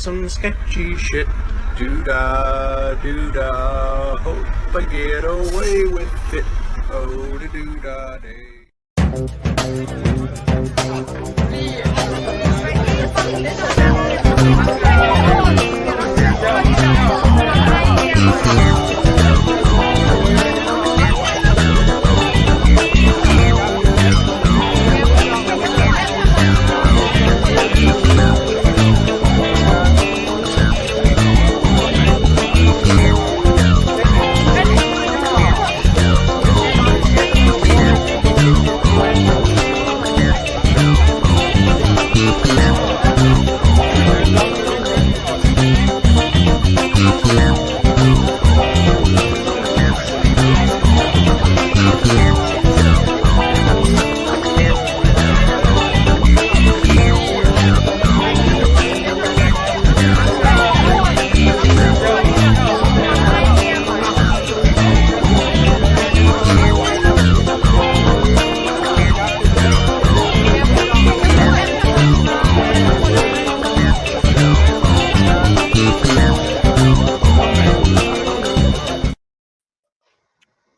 some sketchy shit. Doo-dah, doo-dah, hope I get away with it. Oh, the doo-dah day.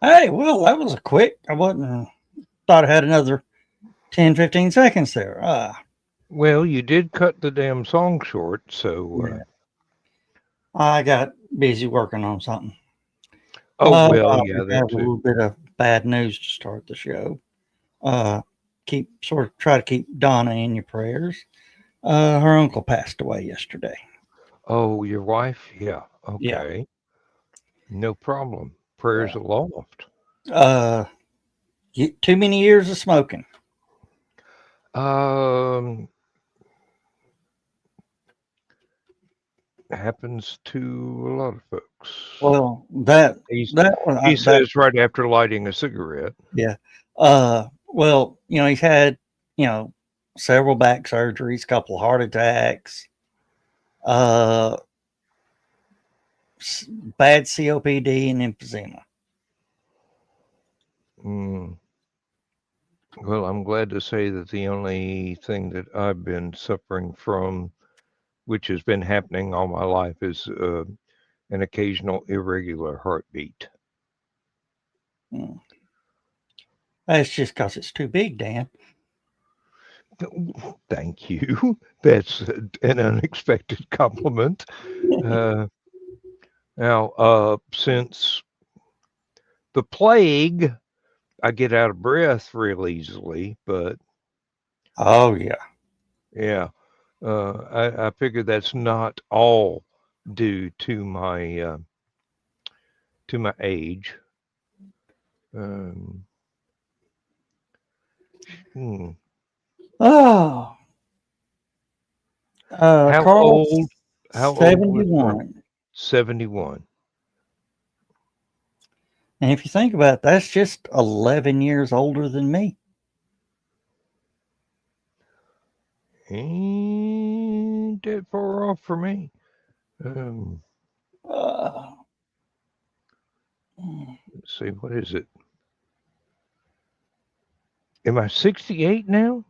Hey, well, that was a quick. I wasn't thought I had another 10, 15 seconds there. Well, you did cut the damn song short, so. Yeah. I got busy working on something. Oh, well, yeah, we that have a too. little bit of bad news to start the show. Try to keep Donna in your prayers. Her uncle passed away yesterday. Oh, your wife? Yeah. Yeah. Okay. No problem. Prayers aloft. Too many years of smoking. Happens to a lot of folks. Well, he that says right after lighting a cigarette. Yeah. Well, he's had, several back surgeries, couple of heart attacks, bad COPD and emphysema. Well, I'm glad to say that the only thing that I've been suffering from, which has been happening all my life, is an occasional irregular heartbeat. That's just because it's too big, Dan. Thank you. That's an unexpected compliment. Now, since the plague, I get out of breath real easily, but oh yeah, I figure that's not all due to my age. Oh, How Carl's old? How 71. old? 71. And if you think about it, that's just 11 years older than me. Ain't that far off for me. Let's see, what is it? Am I 68 now?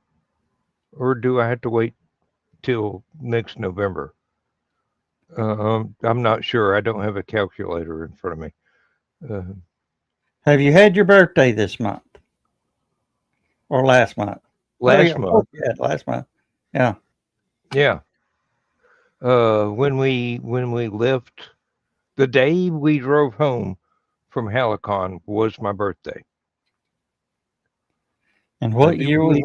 Or do I have to wait till next November? I'm not sure. I don't have a calculator in front of me. Have you had your birthday this month? Or last month? Last month. Yeah, last month. Yeah. Yeah. When we left, the day we drove home from Helicon was my birthday. And what year was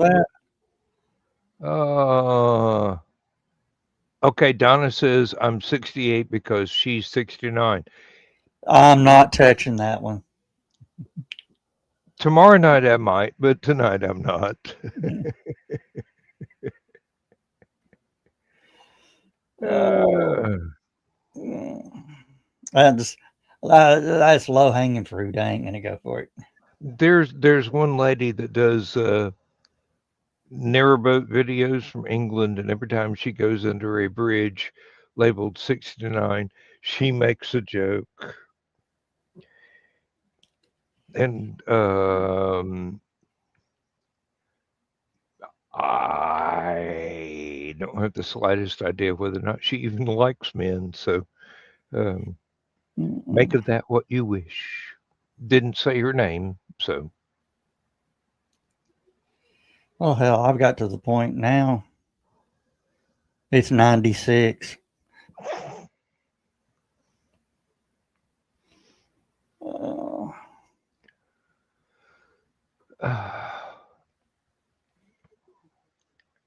that? Okay, Donna says I'm 68 because she's 69. I'm not touching that one. Tomorrow night I might, but tonight I'm not. That's low hanging fruit. I ain't gonna go for it. There's one lady that does narrowboat videos from England, and every time she goes under a bridge labeled 69, she makes a joke. And I don't have the slightest idea whether or not she even likes men. So make of that what you wish. Didn't say her name, so. Oh, hell, I've got to the point now. It's 96.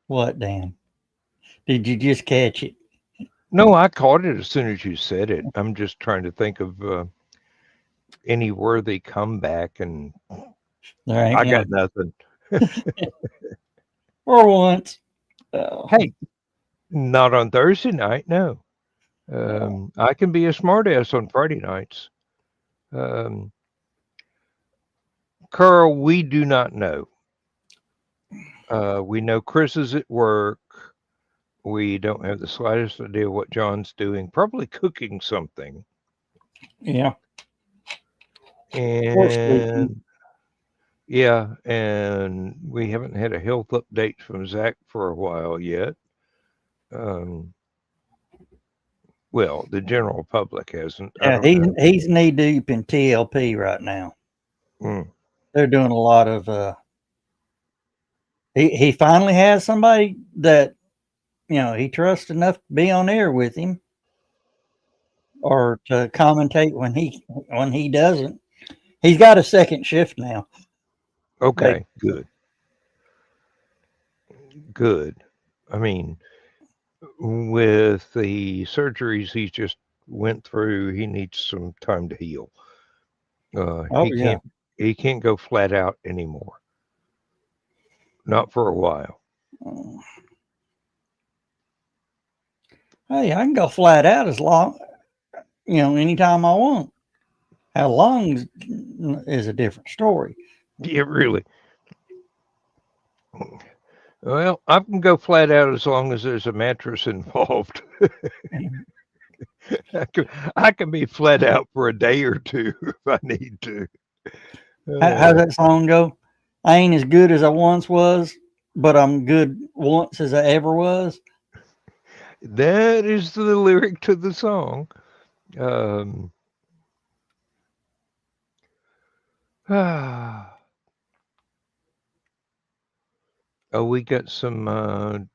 What, Dan? Did you just catch it? No, I caught it as soon as you said it. I'm just trying to think of any worthy comeback, and There ain't I got none. nothing. For once. Hey, not on Thursday night, no. I can be a smartass on Friday nights. Carl, we do not know. We know Chris is at work. We don't have the slightest idea what John's doing. Probably cooking something. Yeah. And yeah, and we haven't had a health update from Zach for a while yet. Well, the general public hasn't. I Yeah, don't know. he's knee deep in TLP right now. They're doing a lot of. He finally has somebody that he trusts enough to be on air with him, or to commentate when he doesn't. He's got a second shift now. Okay, good. I mean, with the surgeries he just went through, he needs some time to heal. He can't go flat out anymore. Not for a while. Hey, I can go flat out as long, anytime I want. How long is a different story. Yeah, really. Well, I can go flat out as long as there's a mattress involved. I can be flat out for a day or two if I need to. How's that song go? I ain't as good as I once was, but I'm good once as I ever was. That is the lyric to the song. Oh, we got some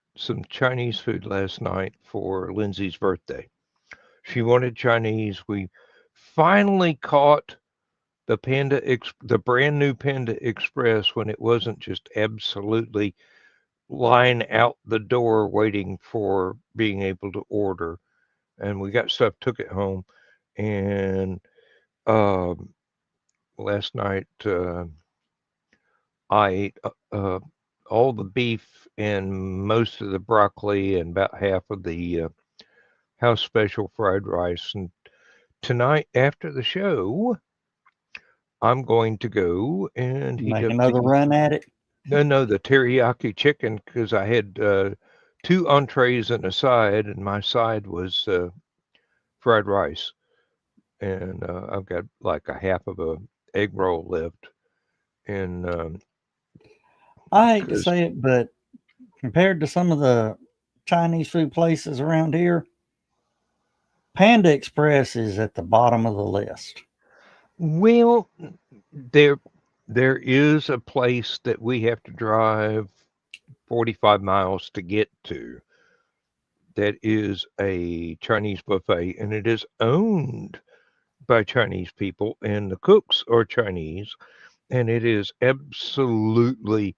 Chinese food last night for Lindsay's birthday. She wanted Chinese. We finally caught the the brand new Panda Express when it wasn't just absolutely line out the door waiting for being able to order. And we got stuff, took it home, and last night I ate all the beef and most of the broccoli and about half of the house special fried rice. And tonight after the show, I'm going to go and heat Make up another run at it. No, the teriyaki chicken, because I had 2 entrees and a side, and my side was fried rice. And I've got like a half of a egg roll left. And I hate to say it, but compared to some of the Chinese food places around here, Panda Express is at the bottom of the list. Well, there is a place that we have to drive 45 miles to get to that is a Chinese buffet, and it is owned by Chinese people, and the cooks are Chinese, and it is absolutely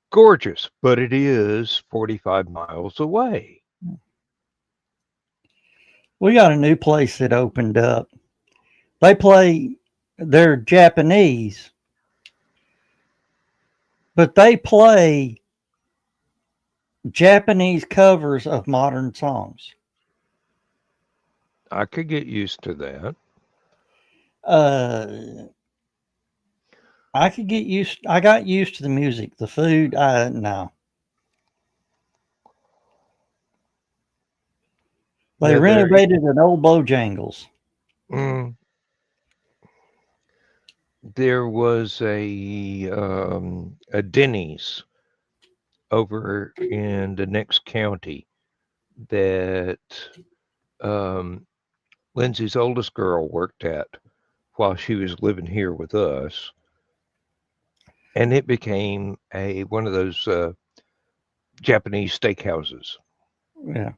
gorgeous, but it is 45 miles away. We got a new place that opened up. They're Japanese, but they play Japanese covers of modern songs. I could get used to that. I got used to the music. The food, no. They renovated an old Bojangles. There was a Denny's over in the next county that Lindsay's oldest girl worked at while she was living here with us, and it became one of those Japanese steakhouses. Yeah.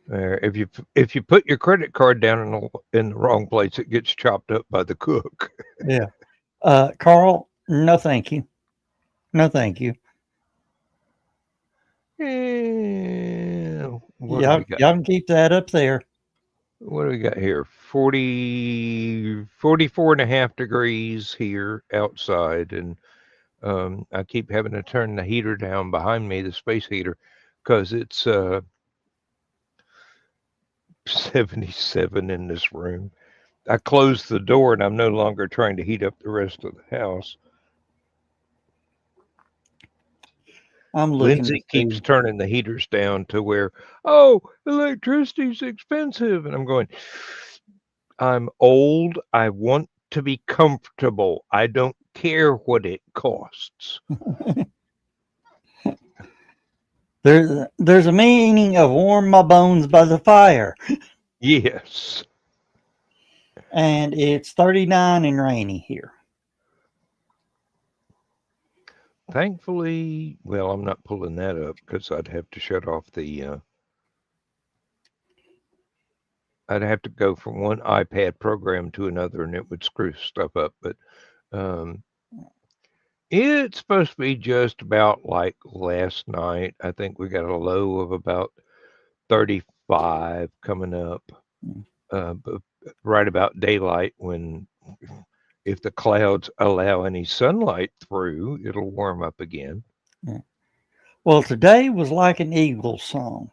If you put your credit card down in the wrong place, it gets chopped up by the cook. Yeah. Carl, no thank you. No thank you. What do we got? Y'all can keep that up there. What do we got here? 44.5 degrees here outside, and I keep having to turn the heater down behind me, the space heater, because it's 77 in this room. I closed the door, and I'm no longer trying to heat up the rest of the house. I'm looking. Lindsay keeps turning the heaters down to where, oh, electricity's expensive. And I'm going, I'm old. I want to be comfortable. I don't care what it costs. There's a meaning of warm my bones by the fire. Yes. And it's 39 and rainy here. Thankfully, well, I'm not pulling that up because I'd have to shut off the. I'd have to go from one iPad program to another, and it would screw stuff up. But it's supposed to be just about like last night. I think we got a low of about 35 coming up, but right about daylight when. If the clouds allow any sunlight through, it'll warm up again. Yeah. Well, today was like an eagle song.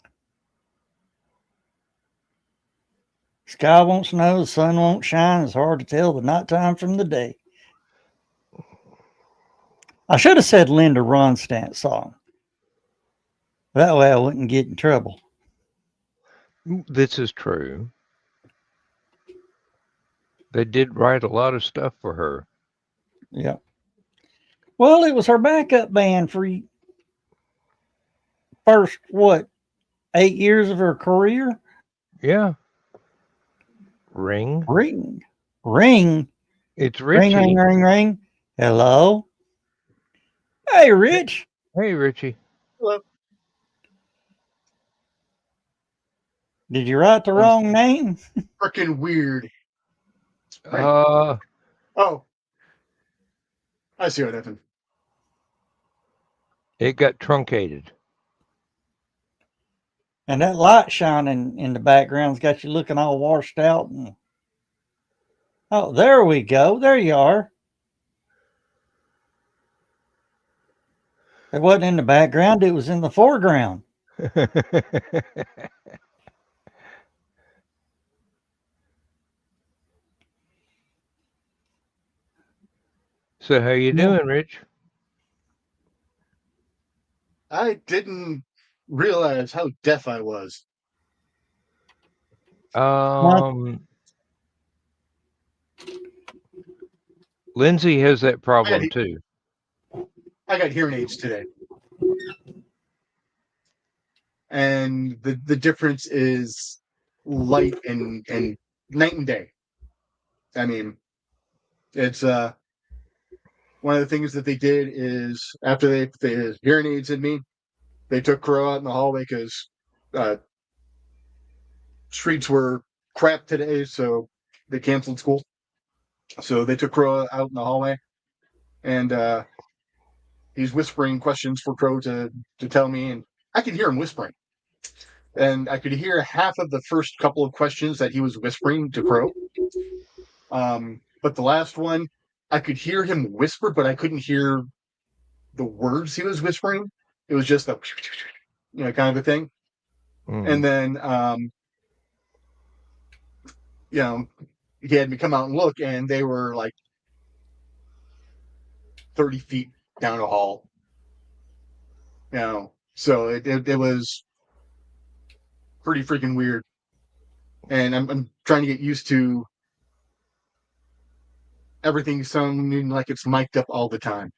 Sky won't snow, the sun won't shine. It's hard to tell the nighttime from the day. I should have said Linda Ronstadt song. That way I wouldn't get in trouble. This is true. They did write a lot of stuff for her. Yeah. Well, it was her backup band for first, 8 years of her career? Yeah. Ring. It's Richie. Ring. Hello. Hey, Rich. Hey, Richie. Hello. Did you write the wrong name? Freaking weird. Oh, I see what happened. it got truncated. And that light shining in the background's got you looking all washed out. Oh, there we go. There you are. It wasn't in the background. It was in the foreground. So how you doing, Rich? I didn't realize how deaf I was. Lindsay has that problem too. I got hearing aids today. And the difference is light and night and day. I mean, it's one of the things that they did is after they hearing aids in me, they took Crow out in the hallway because streets were crap today, so they canceled school. So they took Crow out in the hallway, and he's whispering questions for Crow to tell me, and I could hear him whispering. And I could hear half of the first couple of questions that he was whispering to Crow. But the last one, I could hear him whisper, but I couldn't hear the words he was whispering. It was just a, kind of a thing. And then, he had me come out and look, and they were like 30 feet down a hall. So it was pretty freaking weird. And I'm trying to get used to everything sounding like it's mic'd up all the time.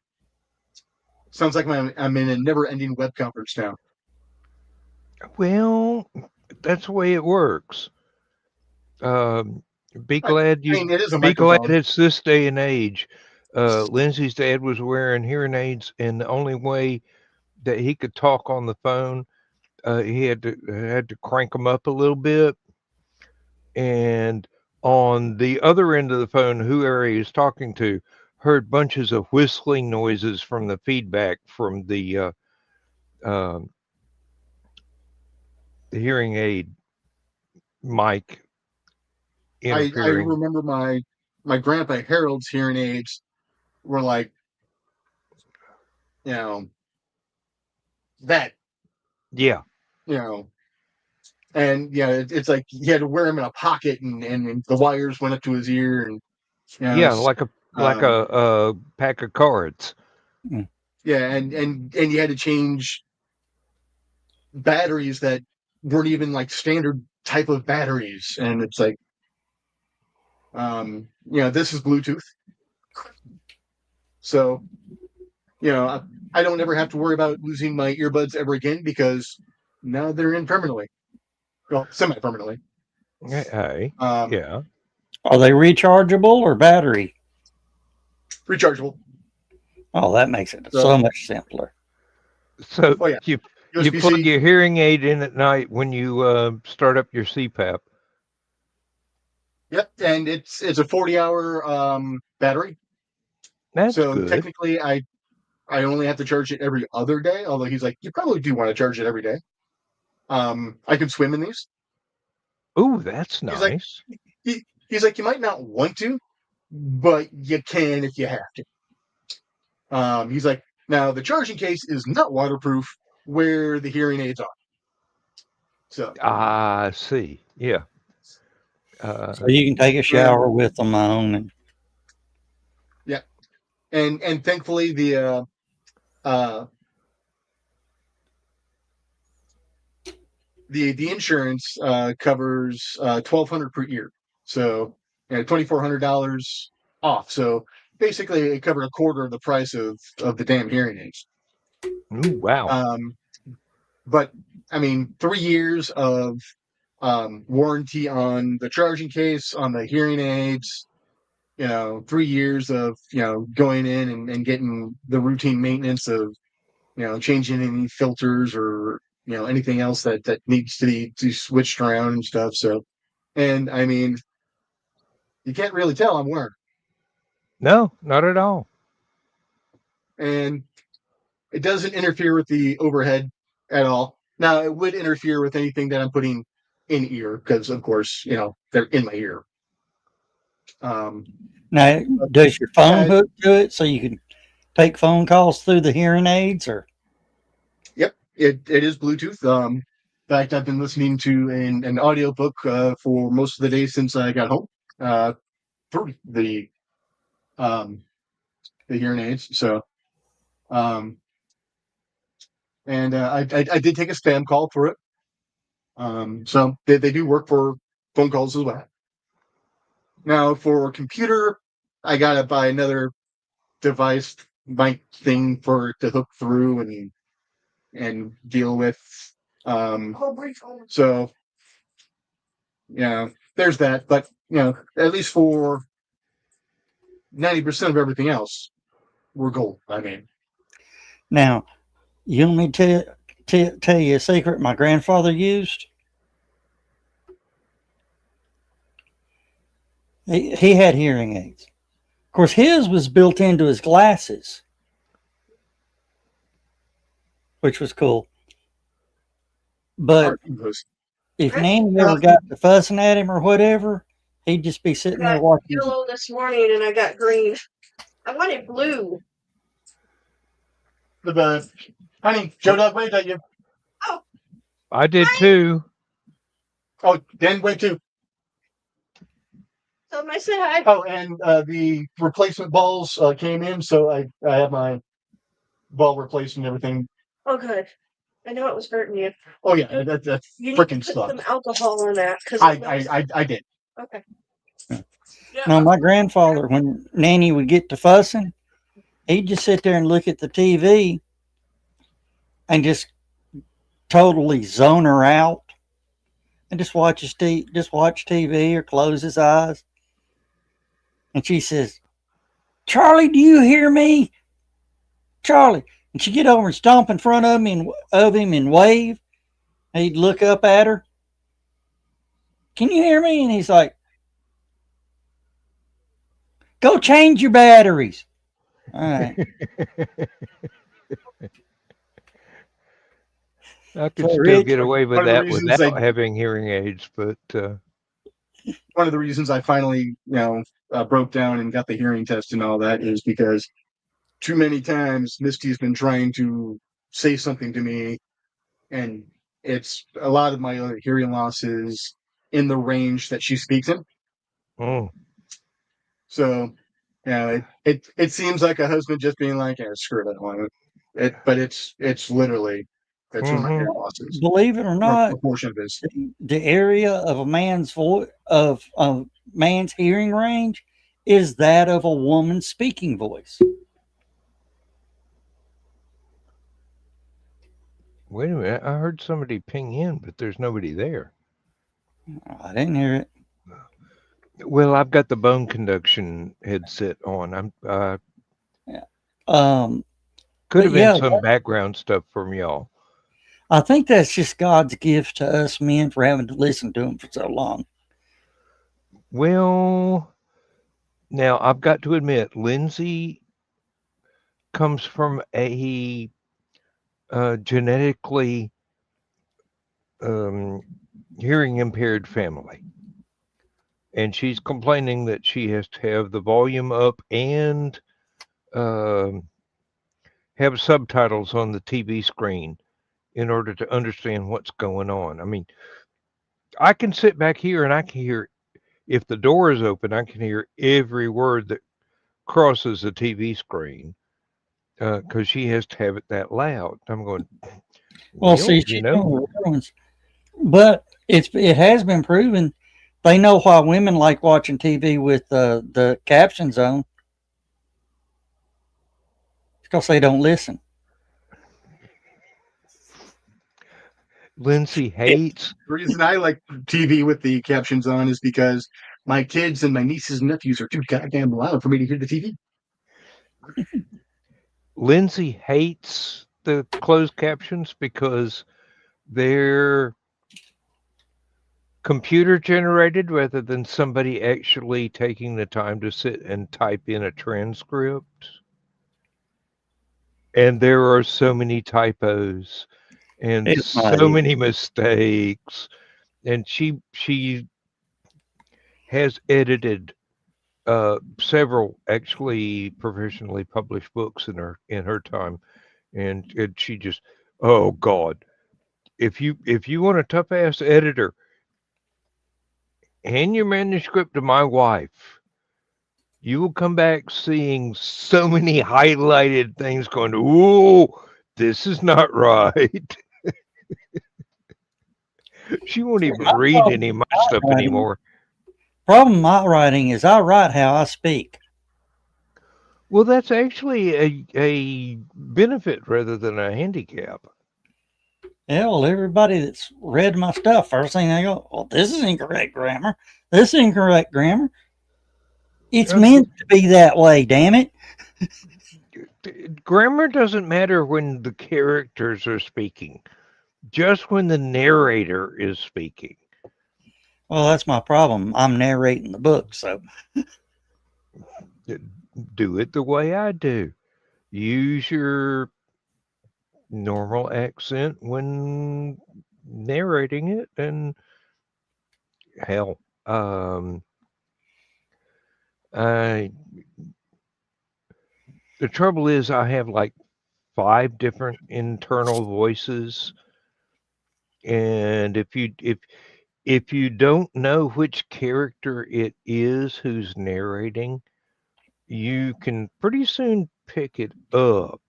Sounds like I'm in a never-ending web conference now. Well, that's the way it works. Be glad I mean, it is a be glad microphone. it's this day and age. Lindsay's dad was wearing hearing aids, and the only way that he could talk on the phone, he had to crank them up a little bit. And on the other end of the phone, whoever he was talking to heard bunches of whistling noises from the feedback from the hearing aid mic I interfering. remember my grandpa Harold's hearing aids were like, that, Yeah, and it's like he had to wear them in a pocket, and the wires went up to his ear, and yeah, like a pack of cards. yeah, and you had to change batteries that weren't even like standard type of batteries, and it's like, this is Bluetooth, so I don't ever have to worry about losing my earbuds ever again because now they're in permanently, well, semi-permanently. Hey, yeah. Are they rechargeable or battery? Rechargeable. Oh, that makes it so much simpler. So Oh, yeah. you USB-C. plug your hearing aid in at night when you start up your CPAP. Yep, and it's a 40-hour battery. That's so good. Technically, I only have to charge it every other day. Although he's like, you probably do want to charge it every day. I can swim in these. Oh, that's nice. He's like, you might not want to, but you can if you have to. He's like, now the charging case is not waterproof where the hearing aids are. So I see. Yeah. So you can take a shower with them on. And yeah, and thankfully the insurance covers $1,200 per year, so $2,400 off. So basically, it covered a quarter of the price of the damn hearing aids. Ooh, wow. But I mean, 3 years of warranty on the charging case, on the hearing aids. 3 years of going in and getting the routine maintenance of changing any filters or anything else that needs to be switched around and stuff. So, and I mean, you can't really tell I'm wearing, No, not at all. and it doesn't interfere with the overhead at all. Now, it would interfere with anything that I'm putting in ear because, of course, they're in my ear. Now, does your phone hook to it so you can take phone calls through the hearing aids? Or Yep, it is Bluetooth. In fact, I've been listening to an audiobook for most of the day since I got home through the hearing aids. So, and I did take a spam call for it. So they do work for phone calls as well. Now for a computer, I gotta buy another device mic thing to hook through and deal with. So there's that. But at least for 90% of everything else, we're gold. I mean, now, you want me to tell you a secret my grandfather used? He had hearing aids. Of course, his was built into his glasses, which was cool. But if Nanny ever got to fussing at him or whatever, he'd just be sitting there watching. Yellow this morning, and I got green. I wanted blue. Honey, Joe Dog waved at you. Oh, I did too. Oh, Dan waved too. so I said hi. Oh, and the replacement balls came in, so I have my ball replaced and everything. Oh, good. I know it was hurting you. Oh yeah, that's freaking stuff. Some alcohol in that, because I did. Okay. No, my grandfather, when Nanny would get to fussing, he'd just sit there and look at the TV and just totally zone her out and just watch TV or close his eyes. And she says, "Charlie, do you hear me? Charlie." And she'd get over and stomp in front of him and wave. And he'd look up at her. "Can you hear me?" And he's like, "Go change your batteries." All right. I could So, still Rich, get away with one of the that reasons without having hearing aids, but one of the reasons I finally, broke down and got the hearing test and all that is because too many times Misty's been trying to say something to me, and it's a lot of my hearing loss is in the range that she speaks in. So, it seems like a husband just being like, "Yeah, screw that one." But it's literally that's where my hearing loss is. believe it or A not, portion of this. the area of a man's voice of a man's hearing range is that of a woman's speaking voice. wait a minute. I heard somebody ping in, but there's nobody there. I didn't hear it. Well, I've got the bone conduction headset on. Um, Could have But been yeah, some background stuff from y'all. I think that's just God's gift to us men for having to listen to him for so long. Well, now I've got to admit, Lindsay comes from a genetically hearing impaired family. And she's complaining that she has to have the volume up and have subtitles on the TV screen in order to understand what's going on. I mean, I can sit back here and I can hear, if the door is open, I can hear every word that crosses the TV screen because she has to have it that loud. I'm going, Well, see, you she's know, doing the other ones. But it has been proven they know why women like watching TV with the captions on. It's because they don't listen. Lindsay hates. The reason I like TV with the captions on is because my kids and my nieces and nephews are too goddamn loud for me to hear the TV. Lindsay hates the closed captions because they're computer generated rather than somebody actually taking the time to sit and type in a transcript. And there are so many typos and It's not so easy. many mistakes. And she has edited several actually professionally published books in her time, and she just, oh God, if you want a tough ass editor, hand your manuscript to my wife. You will come back seeing so many highlighted things going, "Ooh, this is not right." She won't even read any of my stuff anymore. Problem with my writing is I write how I speak. Well, that's actually a benefit rather than a handicap. Yeah, well, everybody that's read my stuff, first thing they go, "Well, this is incorrect grammar. This is incorrect grammar." It's meant to be that way, damn it. Grammar doesn't matter when the characters are speaking, just when the narrator is speaking. Well, that's my problem. I'm narrating the book, so Do it the way I do. Use your normal accent when narrating it, and hell, I the trouble is I have like 5 different internal voices, and if you don't know which character it is who's narrating, you can pretty soon pick it up.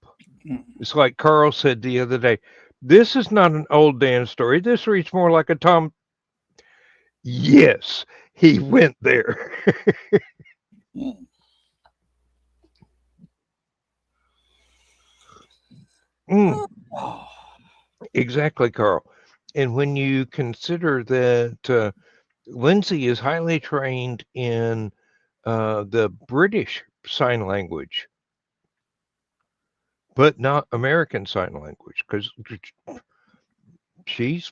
It's like Carl said the other day, this is not an old Dan story. This reads more like a Tom. Yes, he went there. Exactly, Carl. And when you consider that Lindsay is highly trained in the British Sign Language, but not American Sign Language, because she's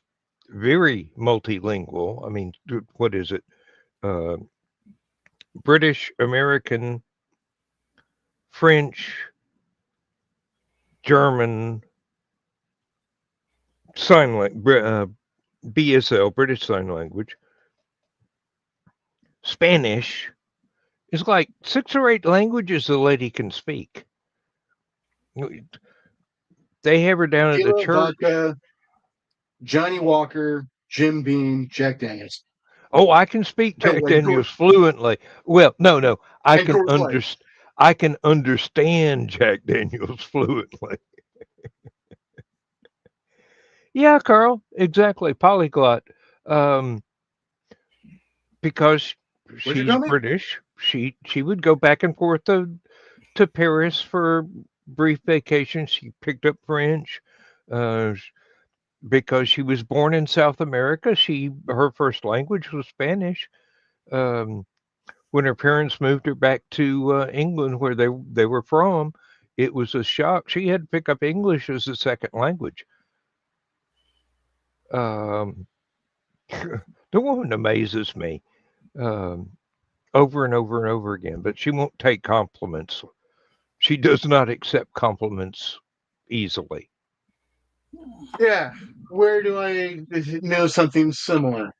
very multilingual. I mean, what is it? Uh, British, American, French, German, BSL, British Sign Language, Spanish. It's like 6 or 8 languages the lady can speak. They have her down at the Tequila, church. vodka, Johnny Walker, Jim Beam, Jack Daniels. Oh, I can speak Oh, Jack and Daniels fluently. Well, no, I and can Coors Light. I can understand Jack Daniels fluently. Yeah, Carl, exactly, polyglot. Um, because What'd you she's tell me? British, she would go back and forth to Paris for brief vacations. She picked up French. Uh, because she was born in South America, her first language was Spanish. Um, when her parents moved her back to England, where they were from, it was a shock. She had to pick up English as a second language. Um, the woman amazes me over and over and over again, but she won't take compliments. She does not accept compliments easily. Yeah. Where do I know something similar?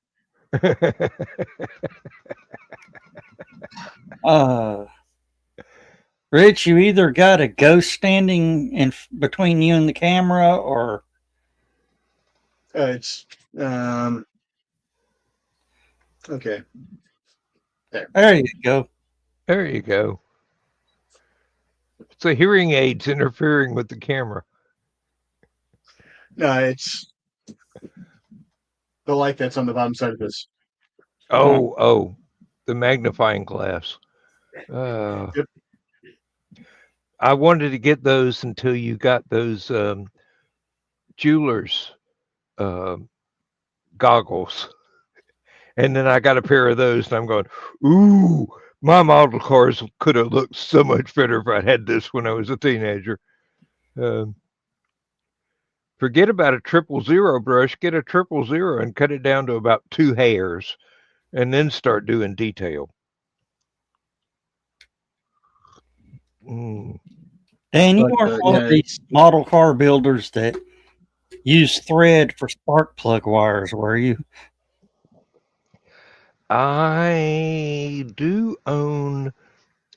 Rich, you either got a ghost standing between you and the camera, or It's okay. there you go. There you go. It's the hearing aids interfering with the camera. No, it's the light that's on the bottom side of this. Oh, the magnifying glass. Yep. I wanted to get those until you got those jewelers goggles. And then I got a pair of those, and I'm going, ooh, my model cars could have looked so much better if I had this when I was a teenager. Forget about a 000 brush. Get a 000 and cut it down to about 2 hairs, and then start doing detail. Dan, you But, weren't one of these model car builders that use thread for spark plug wires, were you? I do own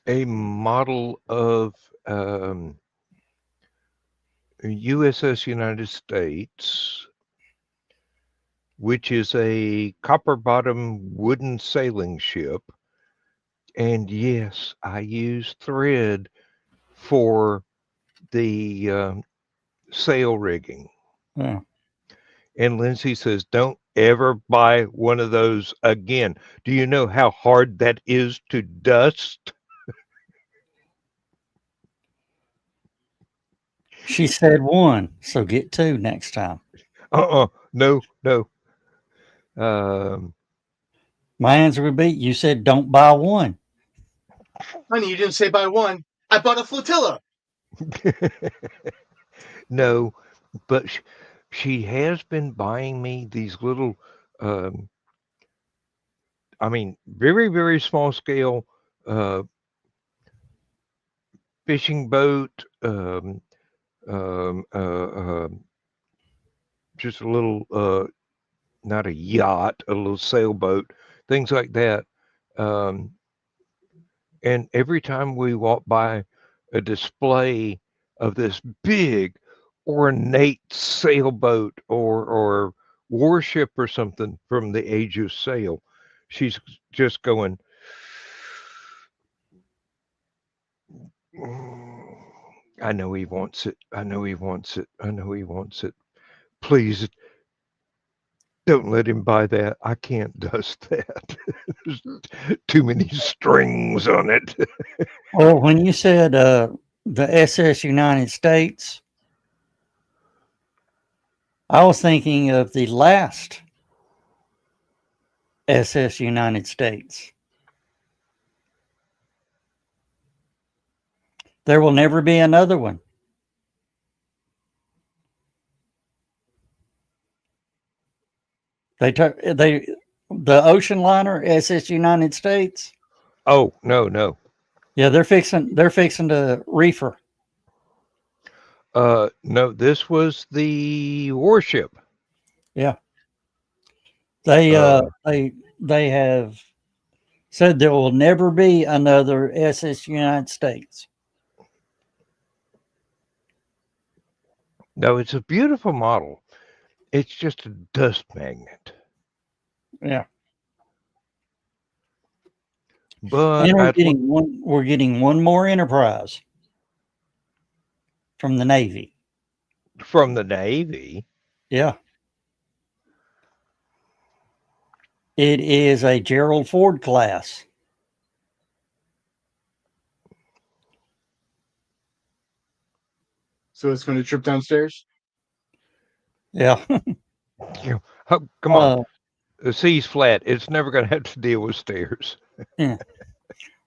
a model of USS United States, which is a copper bottom wooden sailing ship. And yes, I use thread for the sail rigging. Yeah. And Lindsay says, don't ever buy one of those again. Do you know how hard that is to dust? She said 1, so get 2 next time. No. My answer would be, you said don't buy 1. Honey, you didn't say buy 1. I bought a flotilla. No, but she has been buying me these little, very, very small scale fishing boat, just a little, not a yacht, a little sailboat, things like that. And every time we walk by a display of this big, ornate sailboat or warship or something from the age of sail, she's just going, I know he wants it. I know he wants it. I know he wants it. Please don't let him buy that. I can't dust that. There's too many strings on it. Well, when you said the SS United States, I was thinking of the last SS United States. There will never be another one. The ocean liner SS United States. Oh, no. Yeah, they're fixing to reefer. No, this was the warship. Yeah. They have said there will never be another SS United States. No, it's a beautiful model. It's just a dust magnet. Yeah. But And I'd we're getting one more Enterprise from the Navy. from the Navy. Yeah. It is a Gerald Ford class. So it's going to trip downstairs. Yeah. Oh, come on. The sea's flat. It's never going to have to deal with stairs. Yeah.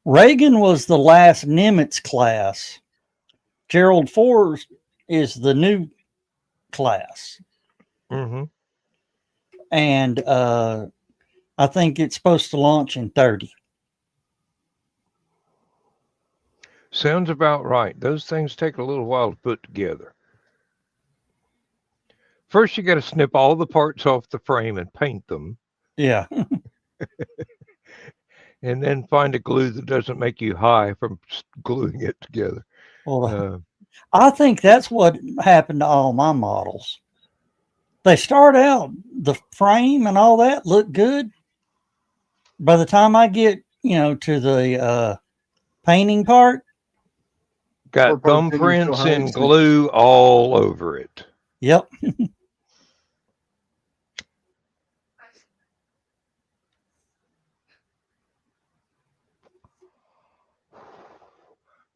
Reagan was the last Nimitz class. Gerald Ford is the new class. Mm-hmm. And I think it's supposed to launch in 30. Sounds about right. Those things take a little while to put together. First, you got to snip all the parts off the frame and paint them, Yeah. and then find a glue that doesn't make you high from gluing it together. Well, I think that's what happened to all my models. They start out, the frame and all that look good. By the time I get, to the painting part, Got thumbprints and glue all over it. Yep.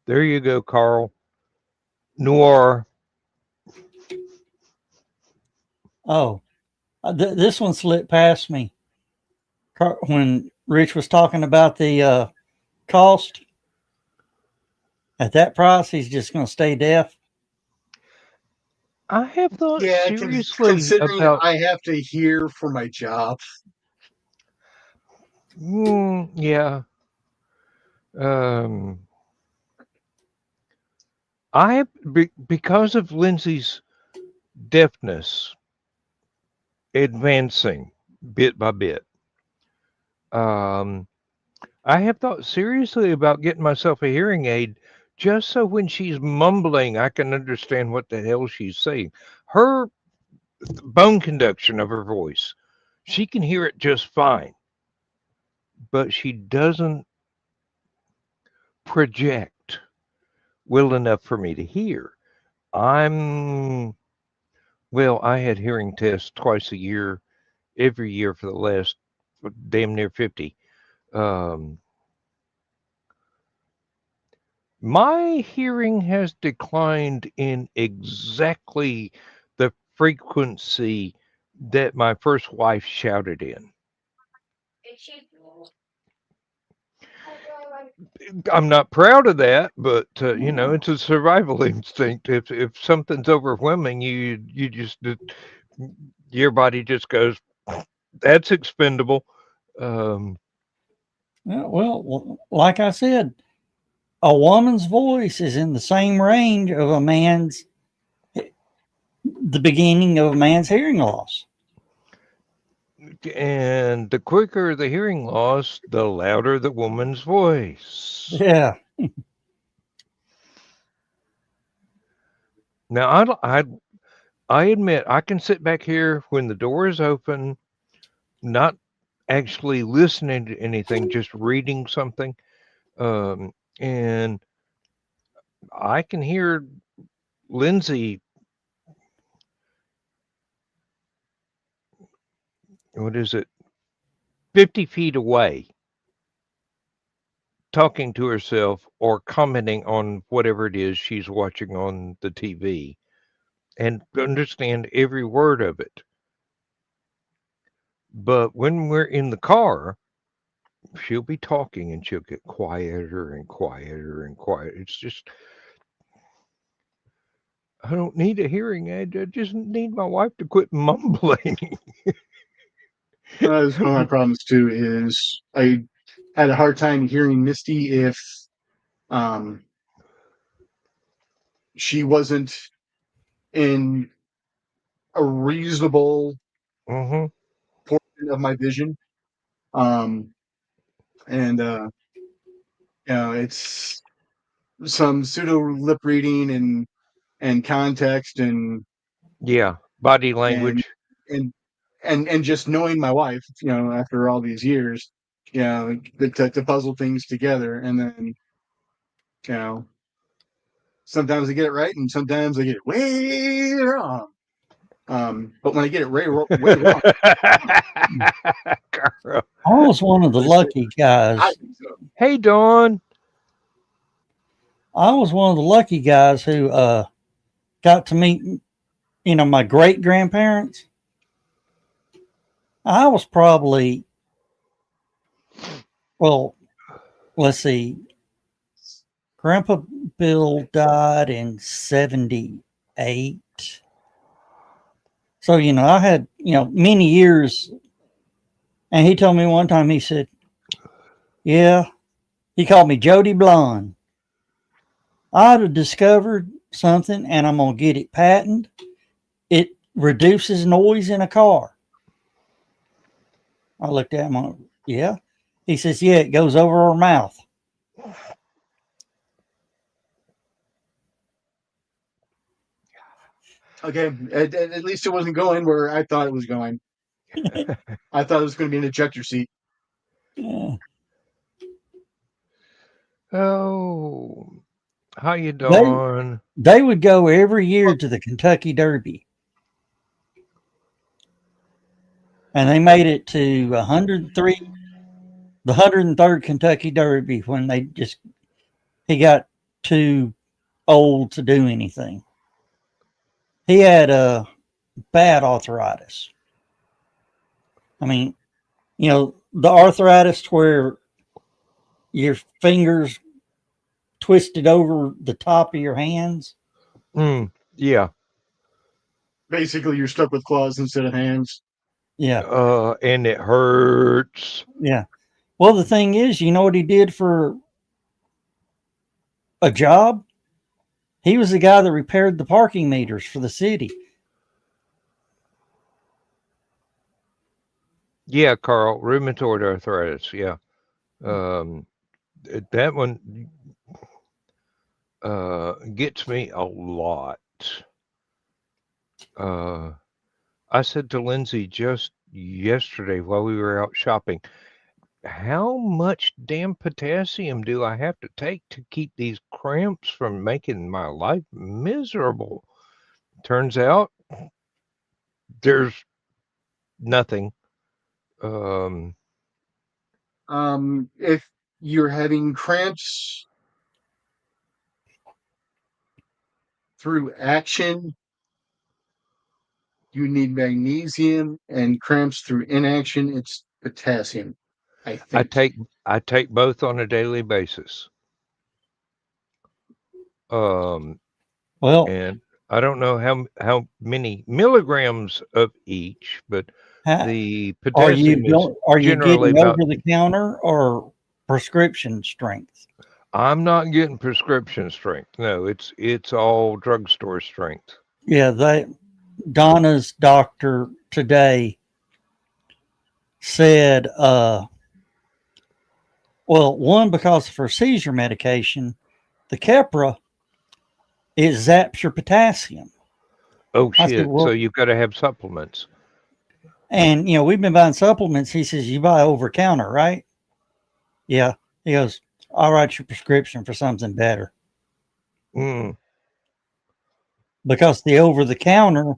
There you go, Carl. Noir. Oh, this one slipped past me when Rich was talking about the cost. At that price, he's just going to stay deaf. I have thought seriously considering about. I have to hear for my job. Yeah. I have because of Lindsay's deafness advancing bit by bit. I have thought seriously about getting myself a hearing aid just so when she's mumbling, I can understand what the hell she's saying. Her bone conduction of her voice, she can hear it just fine, but she doesn't project well enough for me to hear. I had hearing tests twice a year, every year for the last damn near 50. My hearing has declined in exactly the frequency that my first wife shouted in. I'm not proud of that, but it's a survival instinct. If something's overwhelming you, your body just goes, that's expendable. Well, like I said, a woman's voice is in the same range of the beginning of a man's hearing loss. And the quicker the hearing loss, the louder the woman's voice. Yeah. Now, I admit I can sit back here when the door is open, not actually listening to anything, just reading something, and I can hear Lindsay. What is it? 50 feet away, talking to herself or commenting on whatever it is she's watching on the TV. and understand every word of it. But when we're in the car, she'll be talking and she'll get quieter and quieter and quiet. It's just, I don't need a hearing aid. I just need my wife to quit mumbling. That's one of my problems too. Is I had a hard time hearing Misty if um, she wasn't in a reasonable hmm portion of my vision. Um, and it's some pseudo lip reading and context Yeah, body and language. and and just knowing my wife, after all these years, to puzzle things together, and then you know sometimes I get it right, and sometimes I get it way wrong. But when I get it way wrong, Carl. I was one of the lucky guys. I think so. Hey, Dawn. I was one of the lucky guys who got to meet, my great grandparents. I was probably, well, let's see, Grandpa Bill died in 78. So, I had, many years. And he told me one time, he said, yeah, he called me Jody Blonde. I'd have discovered something and I'm going to get it patented. It reduces noise in a car. I looked at him, yeah. He says, yeah, it goes over our mouth. Okay, at least it wasn't going where I thought it was going. I thought it was going to be an ejector seat. Yeah. Oh, how you doing? They would go every year to the Kentucky Derby. And they made it to 103, the 103rd Kentucky Derby when he got too old to do anything. He had a bad arthritis. I mean, the arthritis where your fingers twisted over the top of your hands. Yeah. Basically, you're stuck with claws instead of hands. Yeah. And it hurts. Yeah. Well, the thing is, you know what he did for a job? He was the guy that repaired the parking meters for the city. Yeah, Carl, rheumatoid arthritis. Yeah. That one gets me a lot. I said to Lindsay just yesterday while we were out shopping, how much damn potassium do I have to take to keep these cramps from making my life miserable? Turns out there's nothing. If you're having cramps through action, you need magnesium, and cramps through inaction, it's potassium. I think. I take both on a daily basis. Well, And I don't know how many milligrams of each, but the potassium is generally getting about. over the counter or prescription strength? I'm not getting prescription strength. No, it's all drugstore strength. Yeah, Donna's doctor today said, well, one, because of her seizure medication, the Keppra, it zaps your potassium. Oh I said, shit! well, So you've got to have supplements. and we've been buying supplements. He says, you buy over counter, right? Yeah. He goes, I'll write your prescription for something better. Because the over the counter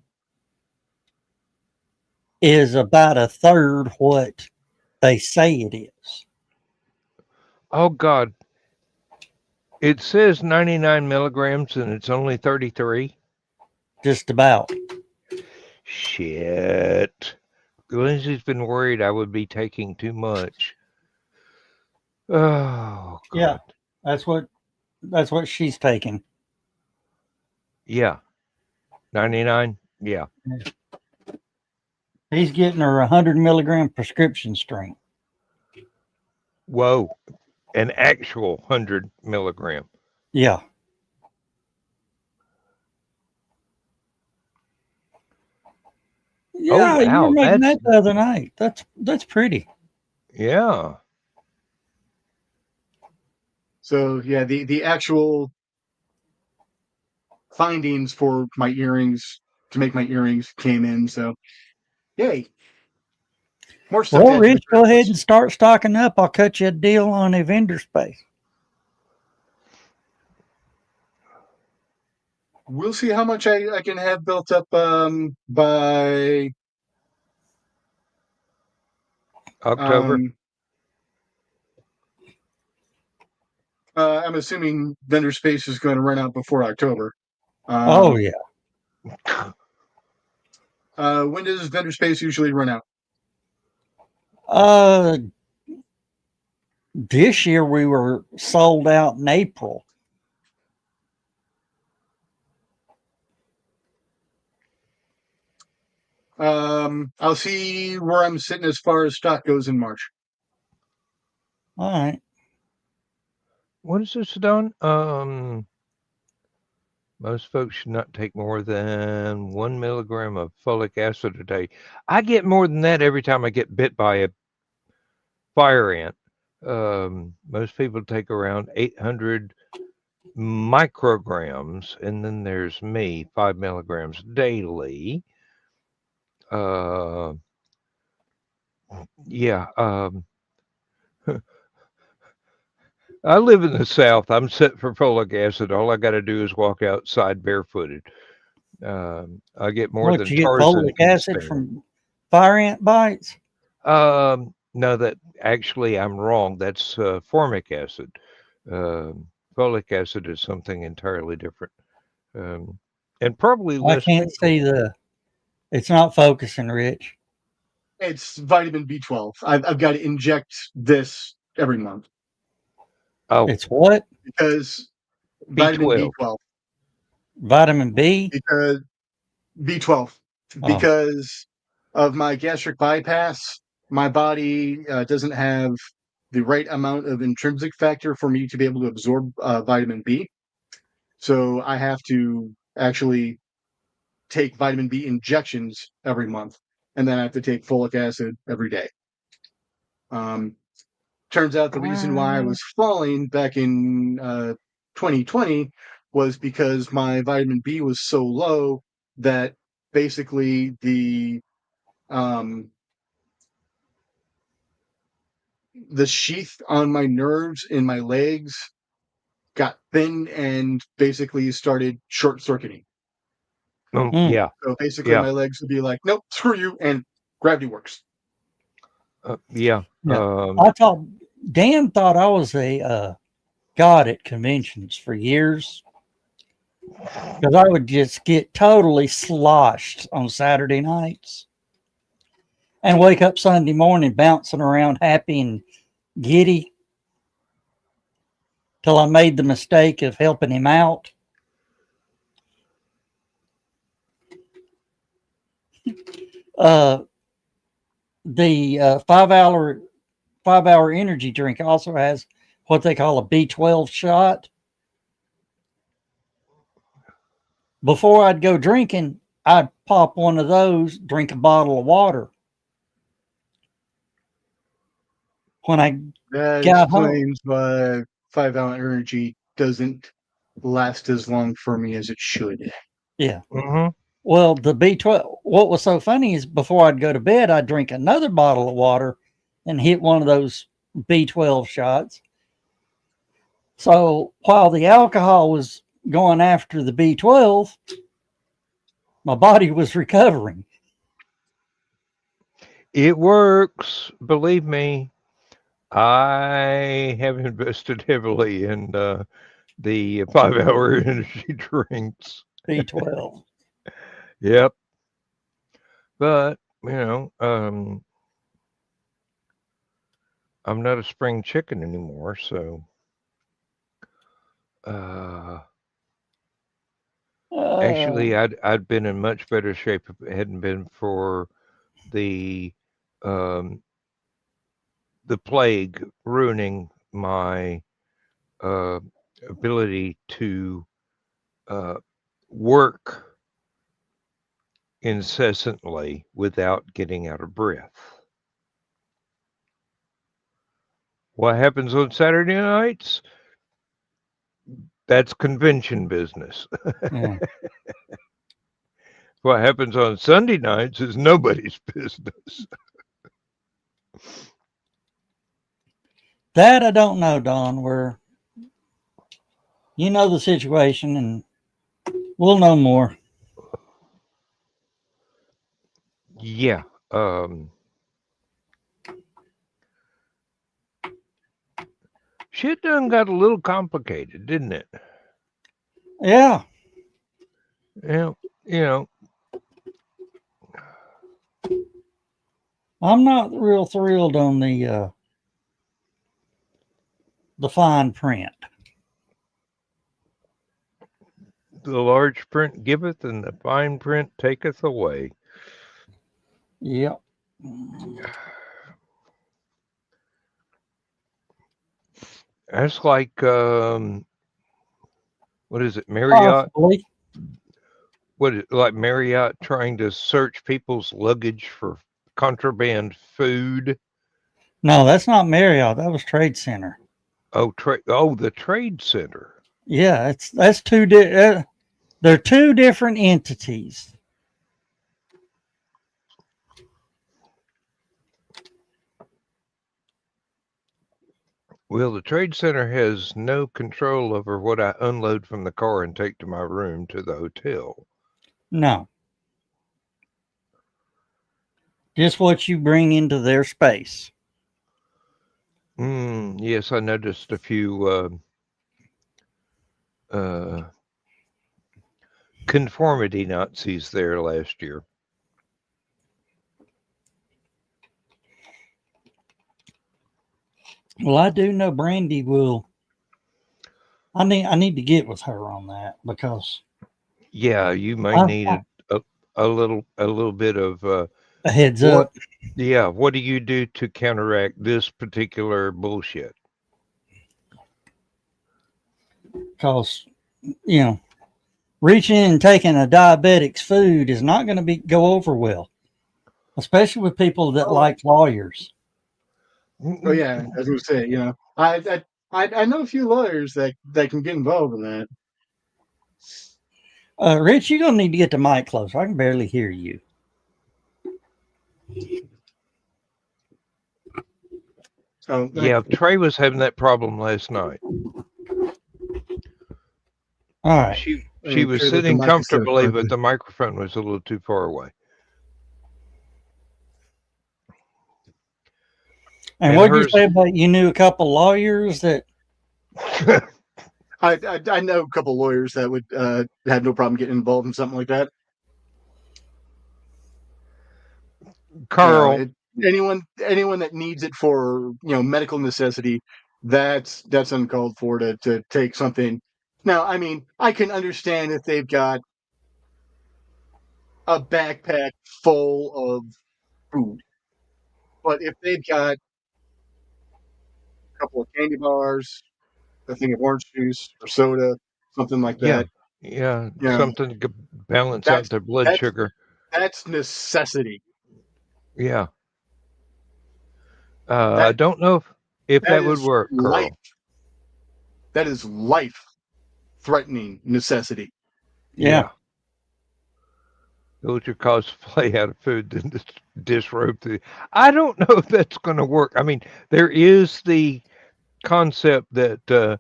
is about a third what they say it is. Oh God! It says 99 milligrams, and it's only 33. just about. Shit. Lindsay's been worried I would be taking too much. Oh, God. Yeah, that's what she's taking. Yeah. 99? Yeah. He's getting her 100 milligram prescription strength. Whoa. An actual 100 milligram. Yeah. Yeah, you were wow, making that's- that the other night. That's pretty. Yeah. So yeah, the actual findings for my earrings to make my earrings came in. So yay. More stuff to Well, add to the Rich, go ahead list. and start stocking up. I'll cut you a deal on a vendor space. We'll see how much I can have built up by October. I'm assuming vendor space is going to run out before October. Oh yeah. When does vendor space usually run out? This year we were sold out in April. I'll see where I'm sitting as far as stock goes in March. All right. What is this done? Most folks should not take more than 1 milligram of folic acid a day. I get more than that every time I get bit by a fire ant. Most people take around 800 micrograms, and then there's me, 5 milligrams daily. Yeah. I live in the South. I'm set for folic acid. All I got to do is walk outside barefooted. I get more than You get Tarzan folic can acid stand. from fire ant bites? No, that actually I'm wrong. That's formic acid. Folic acid is something entirely different, and probably I less. can't see it's not focusing, Rich. It's vitamin B12. I've got to inject this every month. Oh, It's what? Because B12. vitamin B12. Vitamin B? Because B12. Because of my gastric bypass, my body doesn't have the right amount of intrinsic factor for me to be able to absorb vitamin B. So I have to actually take vitamin B injections every month, and then I have to take folic acid every day. Turns out the reason why I was falling back in 2020 was because my vitamin B was so low that basically the sheath on my nerves in my legs got thin and basically started short circuiting. Yeah. So basically, my legs would be like, "Nope, screw you," and gravity works. Yeah. I thought Dan thought I was a god at conventions for years because I would just get totally sloshed on Saturday nights and wake up Sunday morning bouncing around happy and giddy till I made the mistake of helping him out. The 5-hour energy drink also has what they call a B12 shot. Before I'd go drinking, I'd pop one of those, drink a bottle of water. When I That got home, explains why 5-hour energy doesn't last as long for me as it should. yeah. Mm-hmm. Well, the B12, what was so funny is before I'd go to bed, I'd drink another bottle of water and hit one of those B12 shots. So while the alcohol was going after the B12, my body was recovering. It works. Believe me, I have invested heavily in the 5-hour energy drinks. B12. Yep. But, I'm not a spring chicken anymore, so actually I'd been in much better shape if it hadn't been for the plague ruining my ability to work incessantly without getting out of breath. What happens on Saturday nights? That's convention business. yeah. What happens on Sunday nights is nobody's business. That I don't know, Don. Where you know the situation, and we'll know more. Yeah. Shit done got a little complicated, didn't it? Yeah. Yeah. You know, I'm not real thrilled on the fine print. the large print giveth and the fine print taketh away. Yep. That's like what is it, Marriott? Possibly. What is it, like Marriott trying to search people's luggage for contraband food? No, that's not Marriott. That was Trade Center. Oh, the Trade Center. Yeah, that's two. They're two different entities. Well, the Trade Center has no control over what I unload from the car and take to my room to the hotel. No. Just what you bring into their space. Yes, I noticed a few conformity Nazis there last year. Well, I do know Brandy will. I need to get with her on that because Yeah, you may need a little bit of a heads up. Yeah, what do you do to counteract this particular bullshit? Because reaching in and taking a diabetic's food is not going to go over well, especially with people that like lawyers. Oh yeah, I was going to say, I know a few lawyers that can get involved in that. Rich, you're going to need to get the mic closer. I can barely hear you. Oh yeah, Trey was having that problem last night. All right. She was sitting comfortably, but the microphone was a little too far away. And what did you say about you knew a couple lawyers that? I know a couple lawyers that would have no problem getting involved in something like that. Carl, anyone that needs it for medical necessity, that's uncalled for to take something. Now, I mean, I can understand if they've got a backpack full of food, but if they've got a couple of candy bars, a thing of orange juice or soda, something like that. Yeah, something to balance out their blood sugar. That's necessity. Yeah. I don't know if that would work, Carl. That is life-threatening necessity. Yeah. Those are cosplay out of food to disrobe the. I don't know if that's going to work. I mean, there is the concept that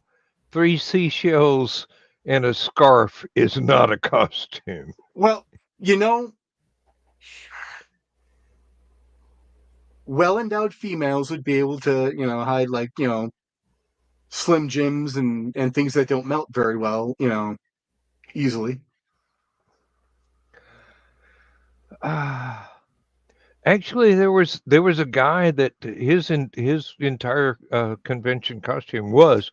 3 seashells and a scarf is not a costume. Well, well-endowed females would be able to, hide like, Slim Jims and things that don't melt very well, easily. Actually, there was a guy that his entire convention costume was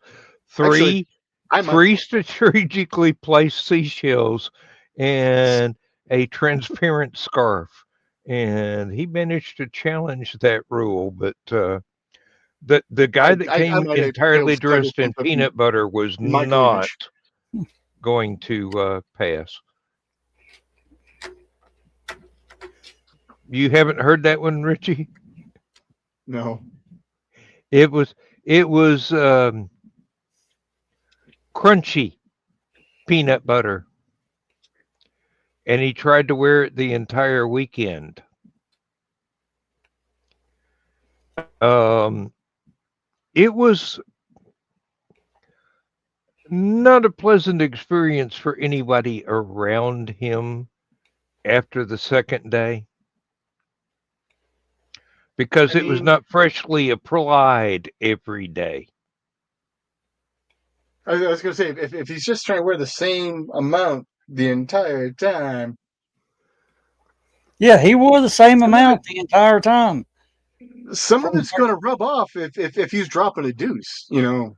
Actually, three I might. three strategically placed seashells and a transparent scarf, and he managed to challenge that rule. But the guy that I came might be able entirely to snuggle dressed in something peanut butter was in my not cleavage. going to pass. You haven't heard that one, Richie? No. It was crunchy peanut butter, and he tried to wear it the entire weekend. Um, it was not a pleasant experience for anybody around him after the second day because I it was mean, not freshly applied every day. I was going to say, if he's just trying to wear the same amount the entire time, Yeah, he wore the same some of amount the entire time. it's going to rub off if he's dropping a deuce, you know.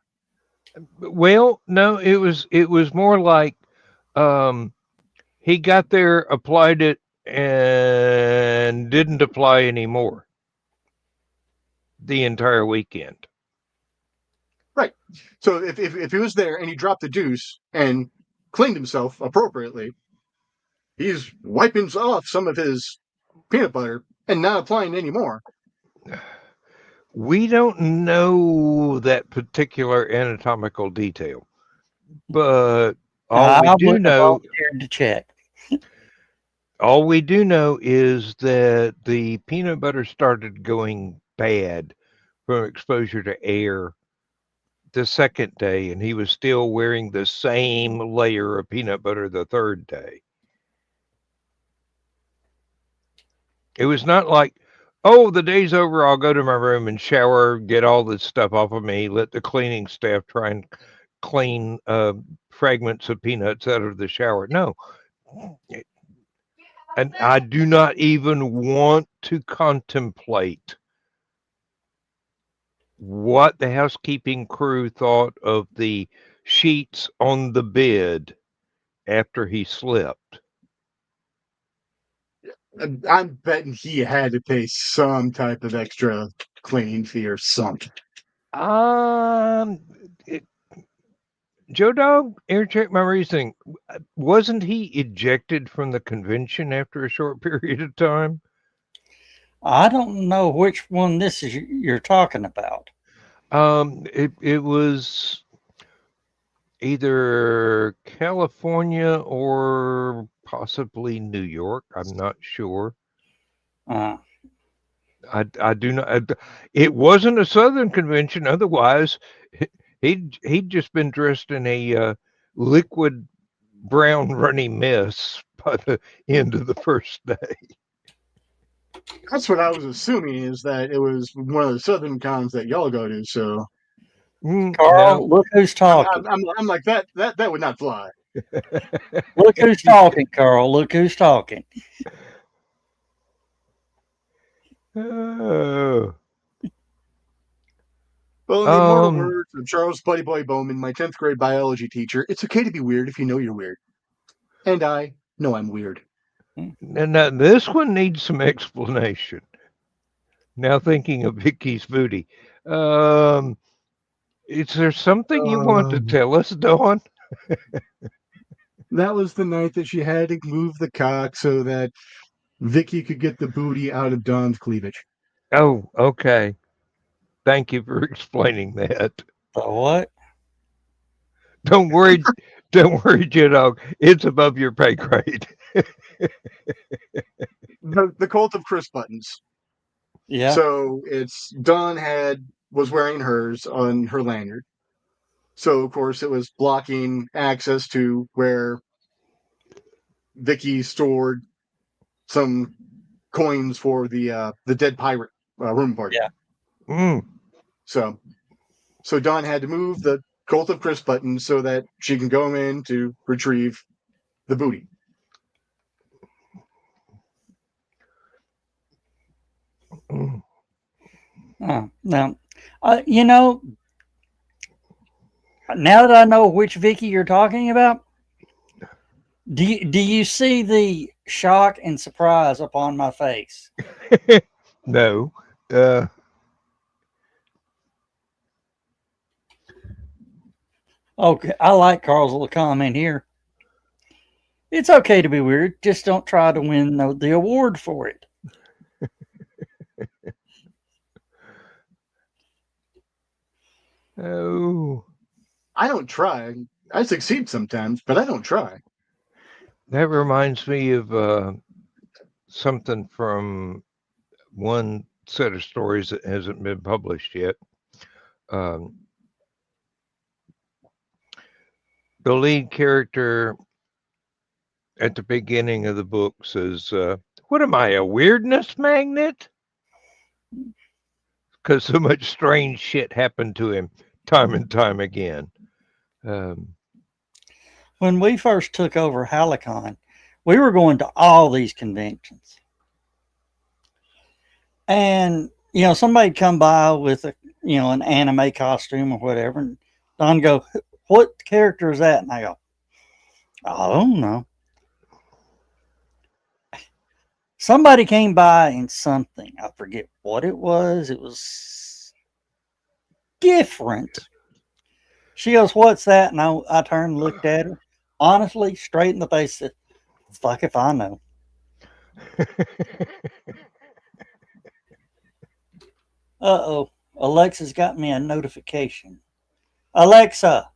Well, no, it was more like um, he got there, applied it, and didn't apply anymore the entire weekend. Right. So if he was there and he dropped the deuce and cleaned himself appropriately, he's wiping off some of his peanut butter and not applying any more. We don't know that particular anatomical detail, but all we I do wouldn't have know volunteered to check. all we do know is that the peanut butter started going bad from exposure to air the second day, and he was still wearing the same layer of peanut butter the third day. It was not like, oh, the day's over, I'll go to my room and shower, get all this stuff off of me, let the cleaning staff try and clean fragments of peanuts out of the shower. No. And I do not even want to contemplate what the housekeeping crew thought of the sheets on the bed after he slept. I'm betting he had to pay some type of extra cleaning fee or something. Um, it, Joe Dog, air check my reasoning. Wasn't he ejected from the convention after a short period of time? I don't know which one this is you're talking about. It was either California or possibly New York. I'm not sure. Uh, I do not. It wasn't a Southern convention. Otherwise, he'd just been dressed in a liquid brown runny mess by the end of the first day. That's what I was assuming, is that it was one of the Southern cons that y'all go to. So Carl, No, look who's talking. I'm like that would not fly. Look who's talking, Carl. Look who's talking. Oh. Well, in the immortal Um, words of Charles Buddy Boy Bowman, my 10th grade biology teacher, it's okay to be weird if you know you're weird. And I know I'm weird. and now this one needs some explanation. Now thinking of Vicky's booty. Um, is there something you want to tell us, Dawn? That was the night that she had to move the cock so that Vicky could get the booty out of Don's cleavage. Oh, okay. Thank you for explaining that. The what? Don't worry, don't worry, J-Dog. It's above your pay grade. The cult of Chris buttons. Yeah. So it's Dawn was wearing hers on her lanyard. So of course it was blocking access to where Vicky stored some coins for the dead pirate room party. Yeah. Mm. So Dawn had to move the cult of Chris buttons so that she can go in to retrieve the booty. Mm. Now, you know, now that I know which Vicky you're talking about, do you see the shock and surprise upon my face? No. Okay, I like Carl's little comment here. It's okay to be weird. Just don't try to win the award for it. Oh, I don't try. I succeed sometimes, but I don't try. that reminds me of something from one set of stories that hasn't been published yet. Um, the lead character at the beginning of the book says, "What am I, a weirdness magnet?" Because so much strange shit happened to him time and time again. When we first took over Halicon, we were going to all these conventions. And, you know, somebody'd come by with an anime costume or whatever. And Don go, what character is that? And I go, I don't know. Somebody came by in something. I forget what it was. It was different. She goes, what's that? And I turned and looked at her. Honestly, straight in the face, said, fuck if I know. Uh-oh. Alexa's got me a notification. Alexa,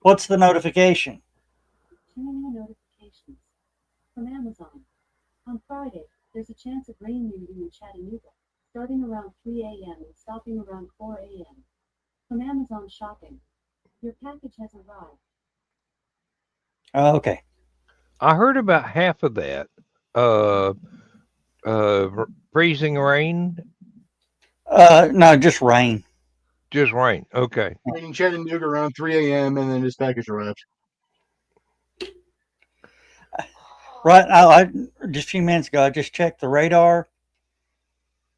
what's the notification? Too many notifications. From Amazon. On Friday, there's a chance of rain in Chattanooga, starting around 3 a.m. and stopping around 4 a.m. From Amazon Shopping. Your package has arrived. Okay. I heard about half of that. Freezing rain? No, just rain. Just rain. Okay. In Chattanooga around 3 a.m. and then his package arrived. Right. I just a few minutes ago, I just checked the radar.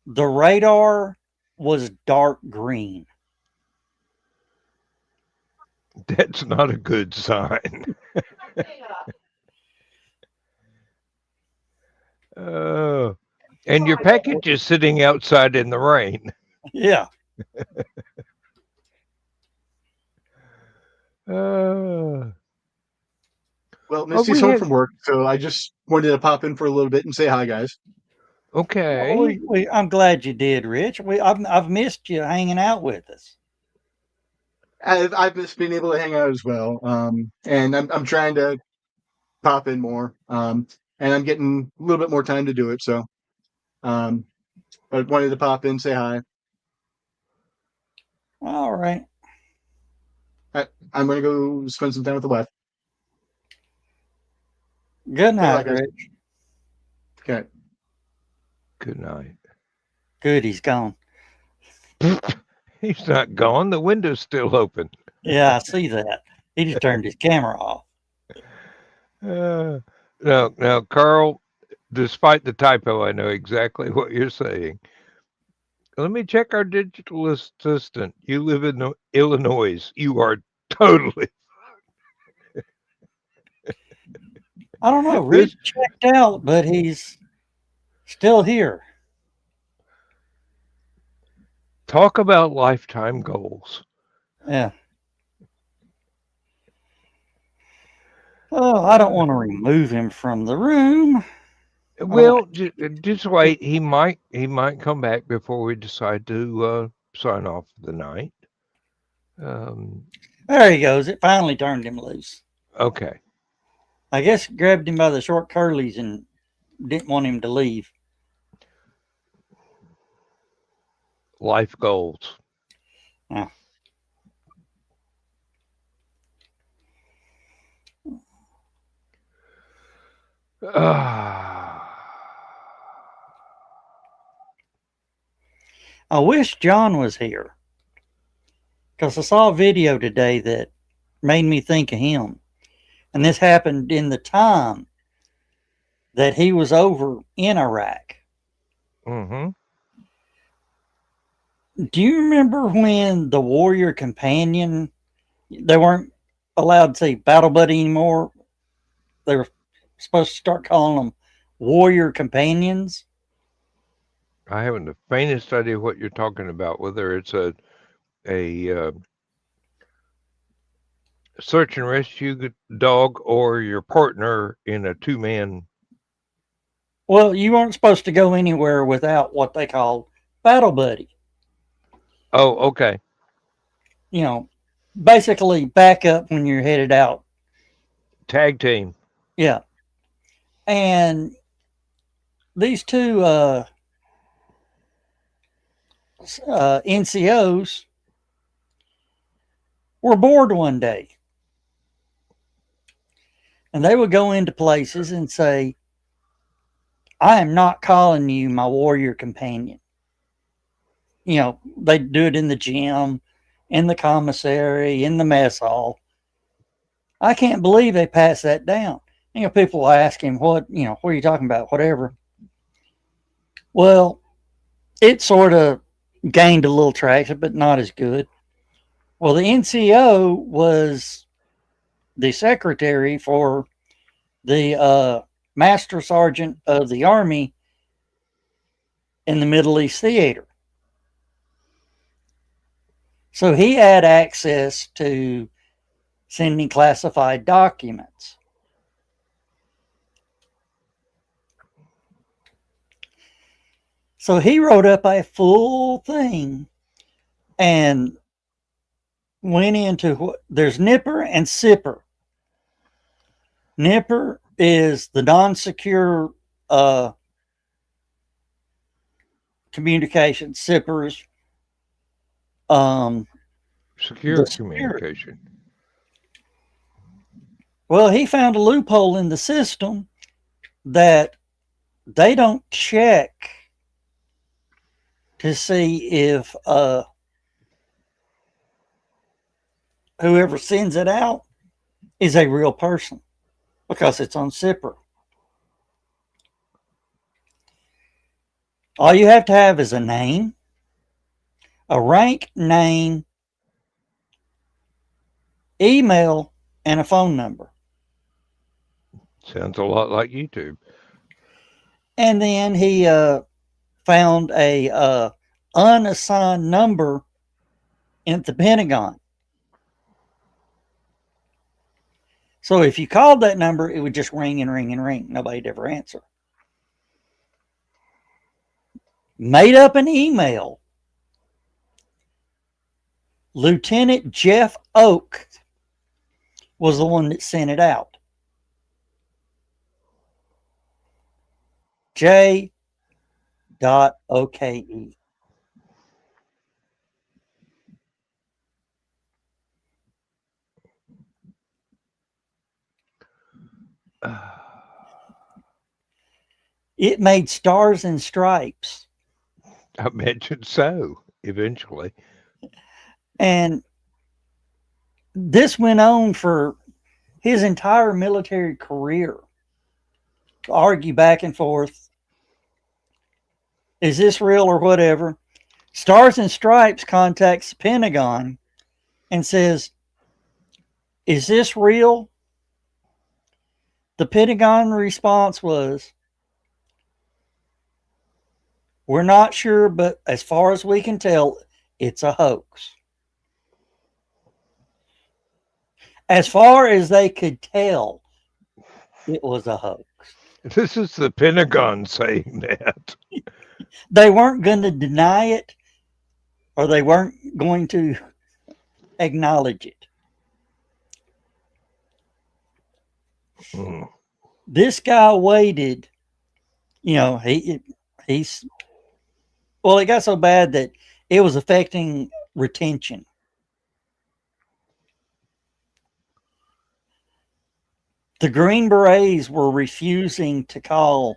The radar was dark green. That's not a good sign. And your package is sitting outside in the rain. Yeah. Well, Misty's home from work, so I just wanted to pop in for a little bit and say hi, guys. Okay. I'm glad you did, Rich. I've missed you hanging out with us. I've missed being able to hang out as well, and I'm trying to pop in more, and I'm getting a little bit more time to do it. So, but wanted to pop in, say hi. All right. I'm going to go spend some time with the wife. Good night, guys. Rich. Okay. Good night. Good, he's gone. He's not gone. The window's still open. Yeah, I see that. He just turned his camera off. Now, Carl, despite the typo, I know exactly what you're saying. Let me check our digital assistant. You live in Illinois. You are totally. I don't know. Rich checked out, but he's still here. Talk about lifetime goals. Yeah. Oh, I don't want to remove him from the room. Well, just wait. He might come back before we decide to sign off for the night. There he goes. It finally turned him loose. Okay. I guess it grabbed him by the short curlies and didn't want him to leave. Life goals. Yeah. I wish John was here because I saw a video today that made me think of him. And this happened in the time that he was over in Iraq. Mm-hmm. Do you remember when the warrior companion, they weren't allowed to say battle buddy anymore? They were supposed to start calling them warrior companions. I haven't the faintest idea what you're talking about. Whether it's a search and rescue dog or your partner in a 2-man. Well, you weren't supposed to go anywhere without what they call battle buddy. Oh, okay. You know, basically back up when you're headed out. Tag team. Yeah. And these two NCOs were bored one day. And they would go into places and say, I am not calling you my warrior companion. You know, they'd do it in the gym, in the commissary, in the mess hall. I can't believe they passed that down. You know, people ask him, what are you talking about? Whatever. Well, it sort of gained a little traction, but not as good. Well, the NCO was the secretary for the Master Sergeant of the Army in the Middle East Theater. So he had access to sending classified documents. So he wrote up a full thing and went into there's Nipper and Sipper. Nipper is the non-secure communication. Sippers secure communication. Well, he found a loophole in the system that they don't check to see if whoever sends it out is a real person because it's on Sipper. All you have to have is a name, a rank, name, email, and a phone number. Sounds a lot like YouTube. And then he found a unassigned number in the Pentagon. So if you called that number, it would just ring and ring and ring. Nobody'd ever answer. Made up an email. Lieutenant Jeff Oak was the one that sent it out. J.OKE. It made Stars and Stripes. I mentioned so eventually. And this went on for his entire military career. Argue back and forth. Is this real or whatever? Stars and Stripes contacts the Pentagon and says, is this real? The Pentagon response was, we're not sure, but as far as we can tell, it's a hoax. As far as they could tell, it was a hoax. This is the Pentagon saying that. They weren't going to deny it, or they weren't going to acknowledge it. This guy waited, it got so bad that it was affecting retention. The Green Berets were refusing to call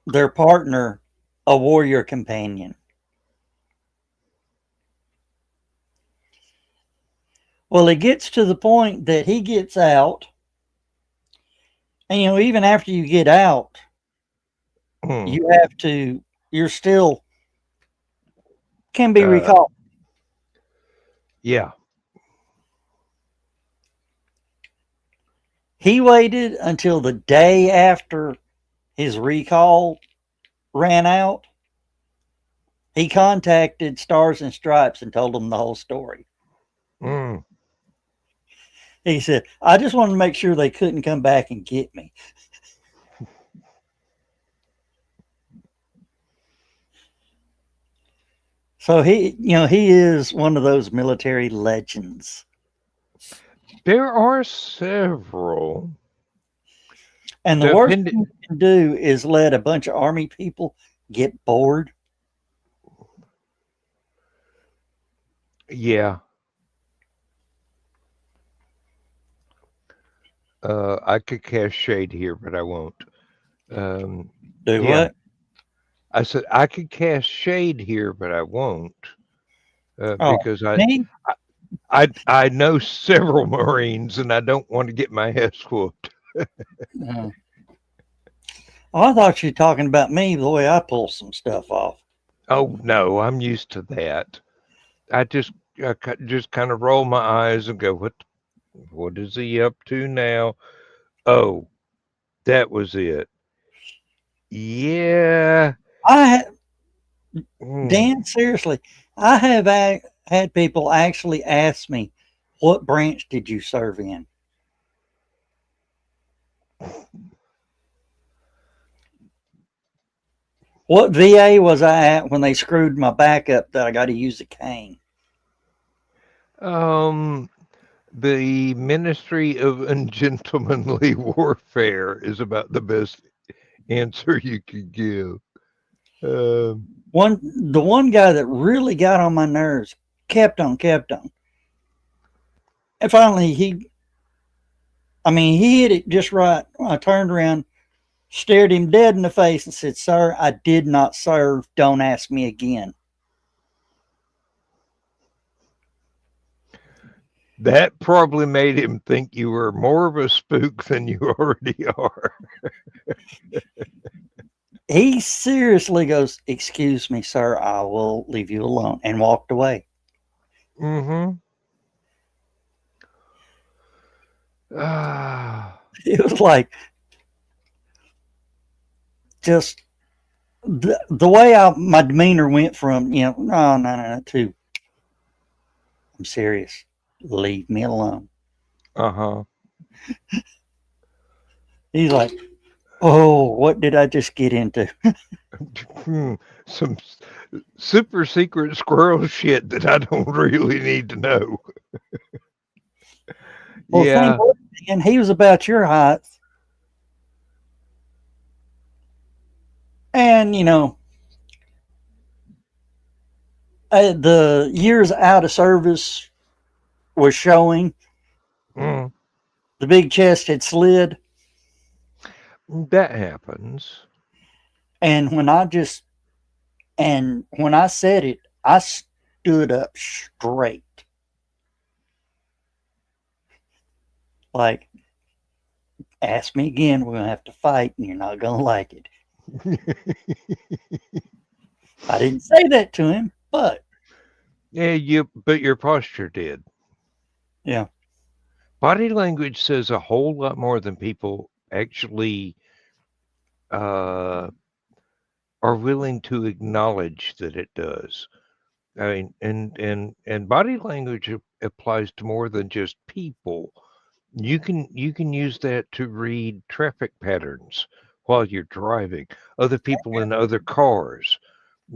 their partner a warrior companion. Well, it gets to the point that he gets out. And, even after you get out, you're still Can be recalled. Yeah. He waited until the day after his recall ran out. He contacted Stars and Stripes and told them the whole story. Mm. He said, I just wanted to make sure they couldn't come back and get me. So he is one of those military legends. There are several. And the worst thing you can do is let a bunch of Army people get bored. Yeah. I could cast shade here, but I won't. Do yeah. what? I said I could cast shade here, but I won't because me? I know several Marines, and I don't want to get my ass whooped. Oh, I thought you were talking about me, the way I pull some stuff off. Oh no, I'm used to that. I just kind of roll my eyes and go, what is he up to now? Oh, that was it. Yeah. Dan, seriously, I have had people actually ask me, what branch did you serve in? What VA was I at when they screwed my back up that I got to use a cane? The Ministry of Ungentlemanly Warfare is about the best answer you could give. The one guy that really got on my nerves kept on. And finally he hit it just right. I turned around, stared him dead in the face and said, "Sir, I did not serve. Don't ask me again." That probably made him think you were more of a spook than you already are. He seriously goes, "Excuse me, sir, I will leave you alone," and walked away. Mm-hmm. It was like just the way my demeanor went from, no, to, I'm serious. Leave me alone. Uh-huh. He's like, oh, what did I just get into? Some super secret squirrel shit that I don't really need to know. Well, yeah. And he was about your height. And, the years out of service was showing. Mm. The big chest had slid. That happens. And when I said it, I stood up straight. Like, ask me again, we're going to have to fight and you're not going to like it. I didn't say that to him, but. Yeah, but your posture did. Yeah. Body language says a whole lot more than people actually are willing to acknowledge that it does. I mean, and body language applies to more than just people. You can use that to read traffic patterns while you're driving, other people in other cars.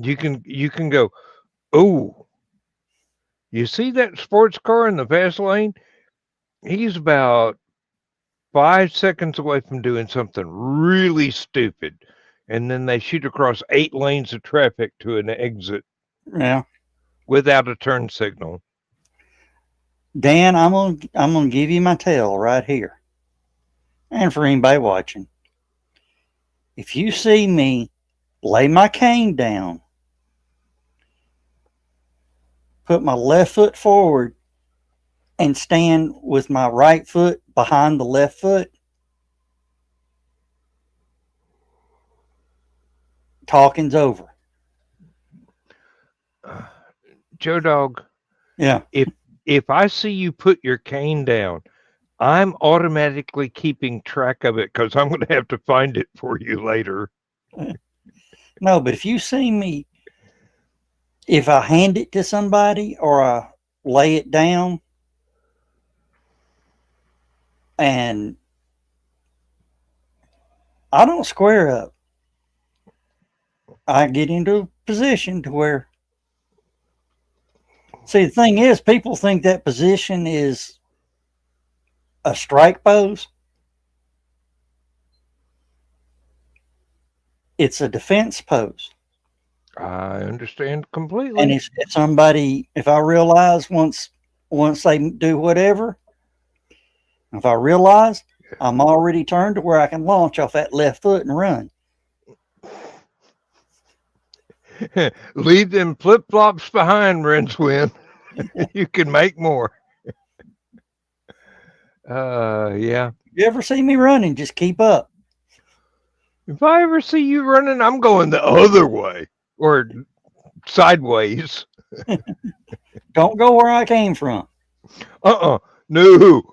You can go, oh, you see that sports car in the fast lane? He's about 5 seconds away from doing something really stupid, and then they shoot across 8 lanes of traffic to an exit. Yeah. Without a turn signal. Dan, I'm gonna give you my tell right here. And for anybody watching. If you see me lay my cane down, put my left foot forward, and stand with my right foot behind the left foot, talking's over. Joe Dog, Yeah. if I see you put your cane down, I'm automatically keeping track of it because I'm going to have to find it for you later. No, but if you see me, if I hand it to somebody or I lay it down and I don't square up, I get into a position to where, see, the thing is, people think that position is a strike pose. It's a defense pose. I understand And completely. if somebody, if I realize once they do whatever, if I realize I'm already turned to where I can launch off that left foot and run. Leave them flip flops behind, Rincewind. You can make more. Yeah. You ever see me running, just keep up. If I ever see you running, I'm going the other way or sideways. Don't go where I came from. No.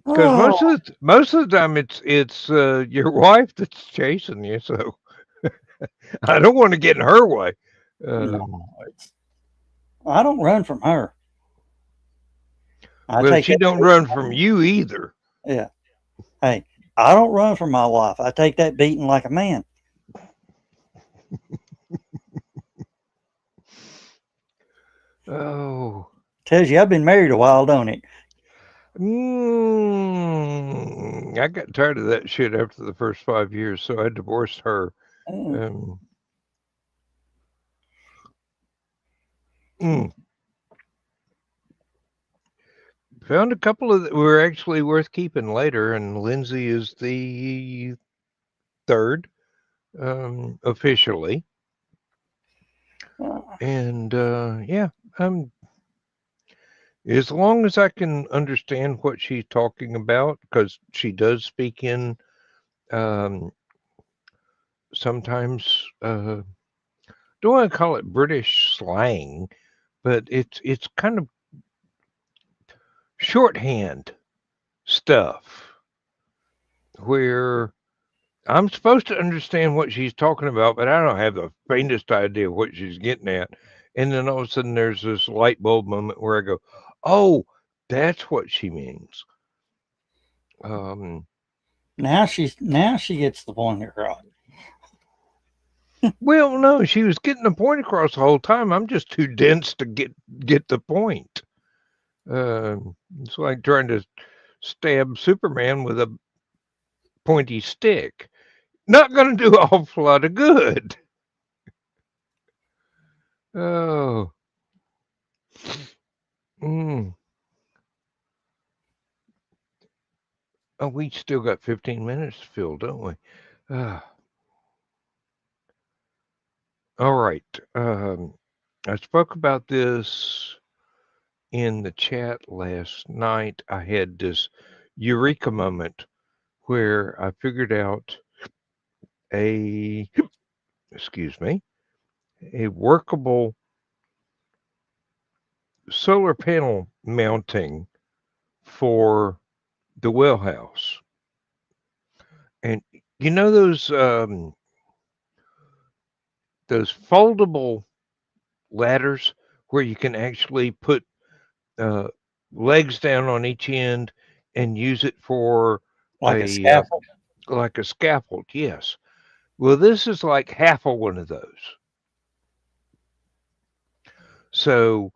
Because most of the time it's your wife that's chasing you, so I don't want to get in her way. No, I don't run from her. Well, she don't run from you either. Yeah. Hey, I don't run from my wife. I take that beating like a man. Oh. Tells you I've been married a while, don't it? I got tired of that shit after the first 5 years, so I divorced her. Found a couple that were actually worth keeping later, and Lindsay is the third officially. And yeah, as long as I can understand what she's talking about, because she does speak in sometimes don't want to call it British slang, but it's kind of shorthand stuff where I'm supposed to understand what she's talking about, but I don't have the faintest idea what she's getting at. And then all of a sudden there's this light bulb moment where I go, oh, that's what she means. Now she gets the point across. Well, no, she was getting the point across the whole time. I'm just too dense to get the point. It's like trying to stab Superman with a pointy stick. Not going to do an awful lot of good. Oh. Oh, we still got 15 minutes to fill, don't we? All right. I spoke about this in the chat last night. I had this eureka moment where I figured out a workable solar panel mounting for the well house. And you know those foldable ladders where you can actually put legs down on each end and use it for Like a scaffold? Like a scaffold, yes. Well, this is like half of one of those. So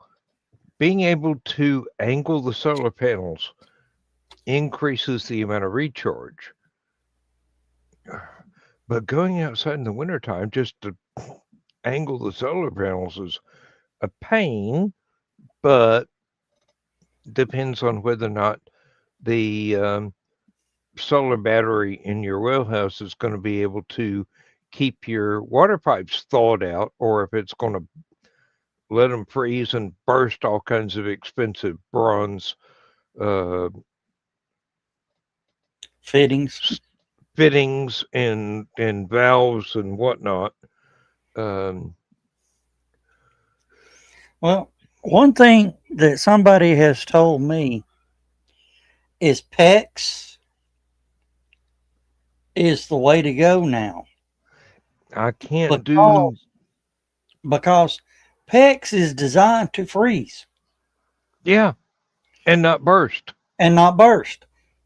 being able to angle the solar panels increases the amount of recharge. But going outside in the wintertime just to angle the solar panels is a pain, but depends on whether or not the solar battery in your well house is going to be able to keep your water pipes thawed out, or if it's going to let them freeze and burst all kinds of expensive bronze fittings. fittings and valves and whatnot. Um, Well, one thing that somebody has told me is PEX is the way to go now. I can't Because, do. because PEX is designed to freeze Yeah, and not burst. and not burst.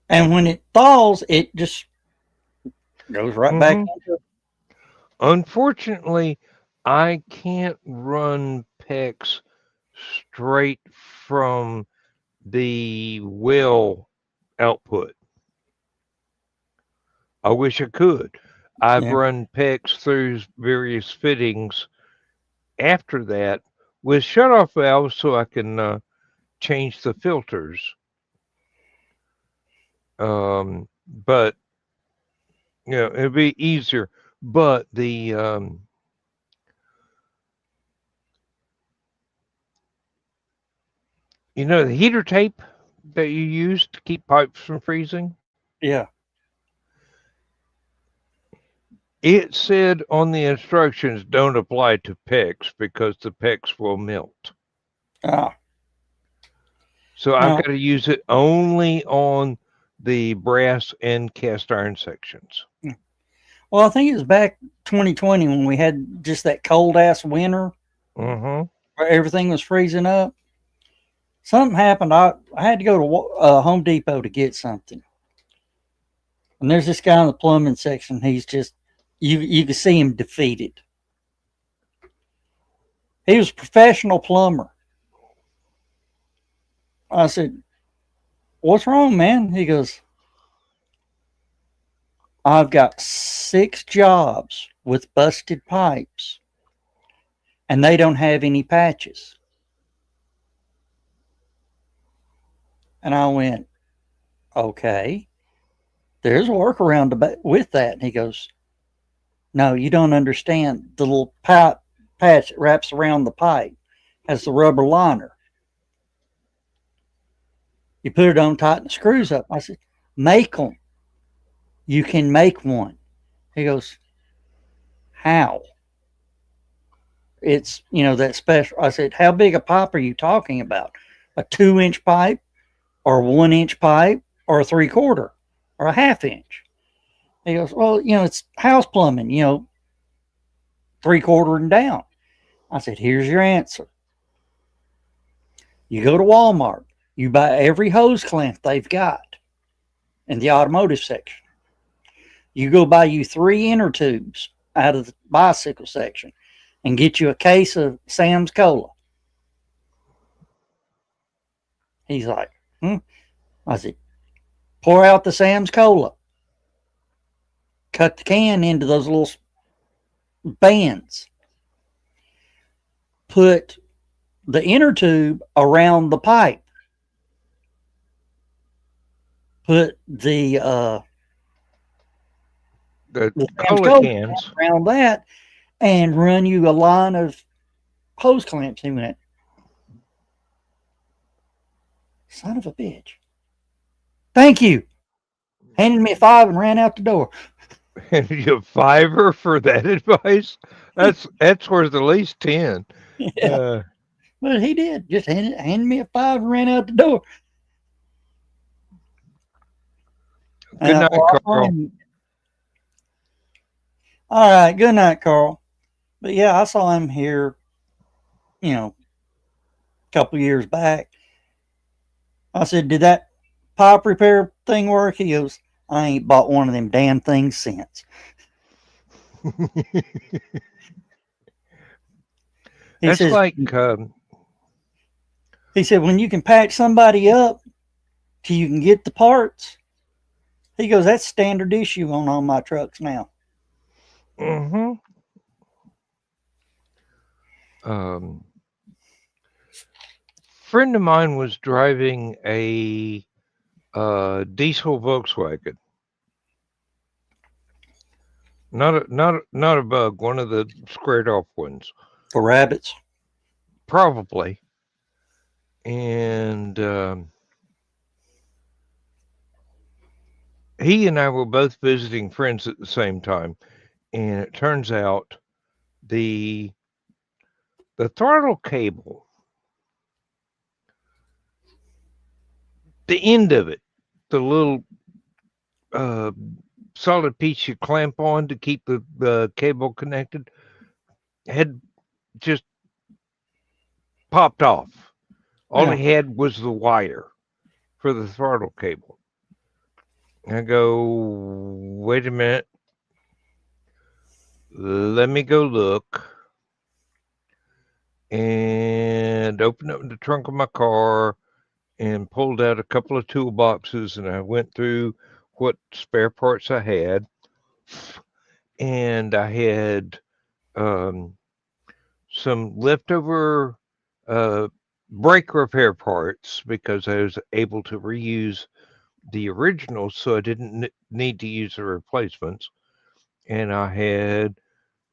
And when it thaws, it just goes right back Hmm. into. Unfortunately, I can't run PEX straight from the well output. I wish I could. I've Yeah. run PEX through various fittings after that with shutoff valves so I can change the filters. But it'd be easier. But the heater tape that you use to keep pipes from freezing, Yeah. it said on the instructions don't apply to PEX because the PEX will melt. Ah. So I've No. got to use it only on the brass and cast iron sections. Well, I think it was back 2020 when we had just that cold ass winter Mm-hmm. where everything was freezing up. Something happened. I had to go to Home Depot to get something. And there's this guy in the plumbing section. He's just, you can see him defeated. He was a professional plumber. I said, "What's wrong, man?" He goes, "I've got 6 jobs with busted pipes, and they don't have any patches." And I went, "Okay, there's a workaround with that." And he goes, "No, you don't understand. The little patch that wraps around the pipe has the rubber liner. You put it on tight and the screws up." I said, "Make them. You can make one." He goes, "How?" It's, that special. I said, "How big a pipe are you talking about? A 2-inch pipe or 1-inch pipe or a 3/4 or a 1/2 inch?" He goes, "Well, it's house plumbing, 3/4 and down." I said, "Here's your answer. You go to Walmart, you buy every hose clamp they've got in the automotive section. You go buy you 3 inner tubes out of the bicycle section and get you a case of Sam's Cola." He's like, "Hmm." I said, "Pour out the Sam's Cola. Cut the can into those little bands. Put the inner tube around the pipe. Put the The Sam's cola Cola cans. around that and run you a line of hose clamps." He went, "Son of a bitch. Thank you." Handed me a 5 and ran out the door. And you $5 for that advice? That's worth at least 10. Yeah, but he did. Just handed me a 5 and ran out the door. Good night, Carl. All right. Good night, Carl. But yeah, I saw him here, a couple years back. I said, "Did that pipe repair thing work?" He goes, "I ain't bought one of them damn things since." He That's says, like he said, "When you can patch somebody up till you can get the parts," he goes, "that's standard issue on all my trucks now." mm-hmm. Friend of mine was driving a diesel Volkswagen. Not a bug, one of the squared off ones. For rabbits. Probably. And he and I were both visiting friends at the same time, and it turns out the throttle cable, the end of it, the little uh, solid piece you clamp on to keep the cable connected, had just popped off. All Yeah. he had was the wire for the throttle cable. I go, wait a minute, let me go look. And opened up the trunk of my car and pulled out a couple of toolboxes, and I went through what spare parts I had. And I had um, some leftover uh, brake repair parts because I was able to reuse the originals, so I didn't need to use the replacements. And I had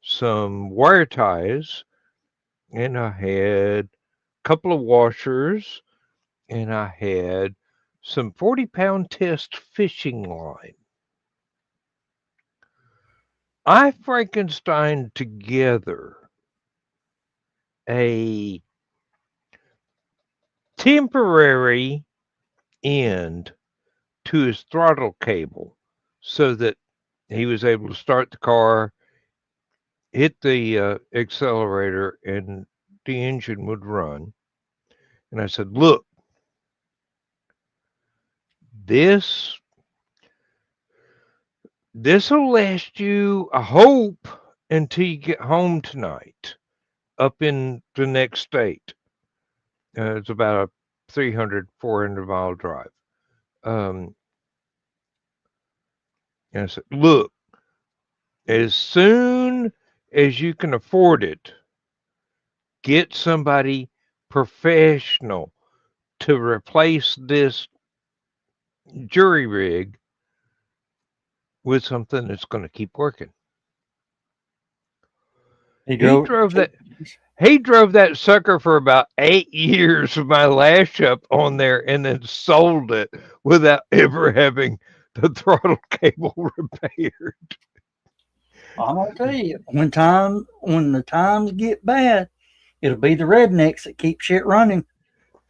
some wire ties, and I had a couple of washers, and I had some 40-pound test fishing line. I Frankenstein together a temporary end to his throttle cable so that he was able to start the car, hit the accelerator, and the engine would run. And I said, look, this will last you, I hope, until you get home tonight up in the next state. It's about a 300, 400-mile drive. And I said, look, as soon as you can afford it, get somebody professional to replace this jury rig with something that's going to keep working. He He drove. drove that. He drove that sucker for about 8 years with my lash up on there, and then sold it without ever having the throttle cable repaired. I'm gonna tell you, when the times get bad, it'll be the rednecks that keep shit running.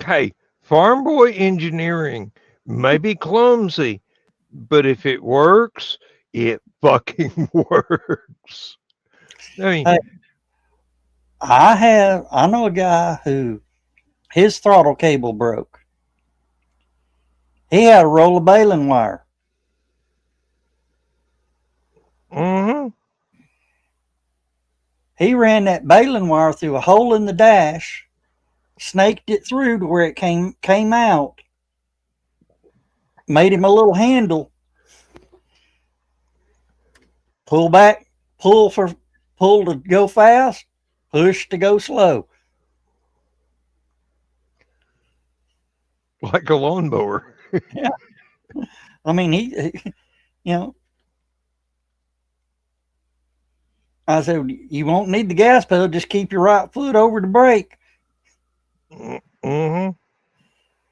Hey, farm boy engineering may be clumsy, but if it works, it fucking works. I mean, Hey, I know a guy who his throttle cable broke. He had a roll of baling wire. mm-hmm. He ran that baling wire through a hole in the dash, snaked it through to where it came out, made him a little handle, pull back, pull to go fast, push to go slow. Like a lawnmower. Yeah. I mean, you know, I said, you won't need the gas pedal, just keep your right foot over the brake. Mm-hmm. Of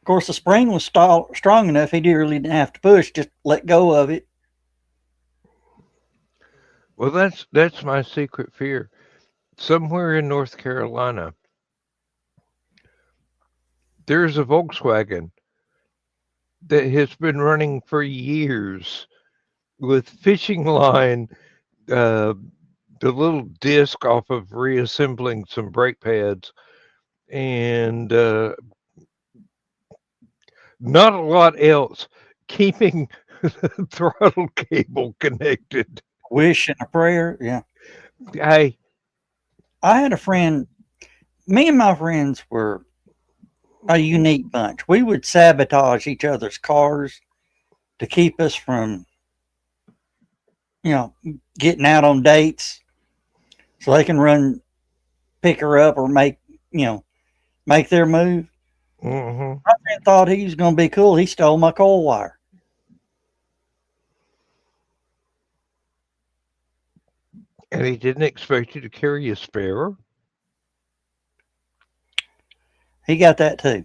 course, the spring was strong enough, he really didn't have to push, just let go of it. Well, that's my secret fear. Somewhere in North Carolina, there's a Volkswagen that has been running for years with fishing line, uh, the little disc off of reassembling some brake pads, and not a lot else, keeping the throttle cable connected. Wish and a prayer. Yeah. Hey, I had a friend, me and my friends were a unique bunch. We would sabotage each other's cars to keep us from, getting out on dates so they can pick her up or make their move. mm-hmm. My friend thought he was going to be cool. He stole my coil wire. And he didn't expect you to carry a spare. He got that too.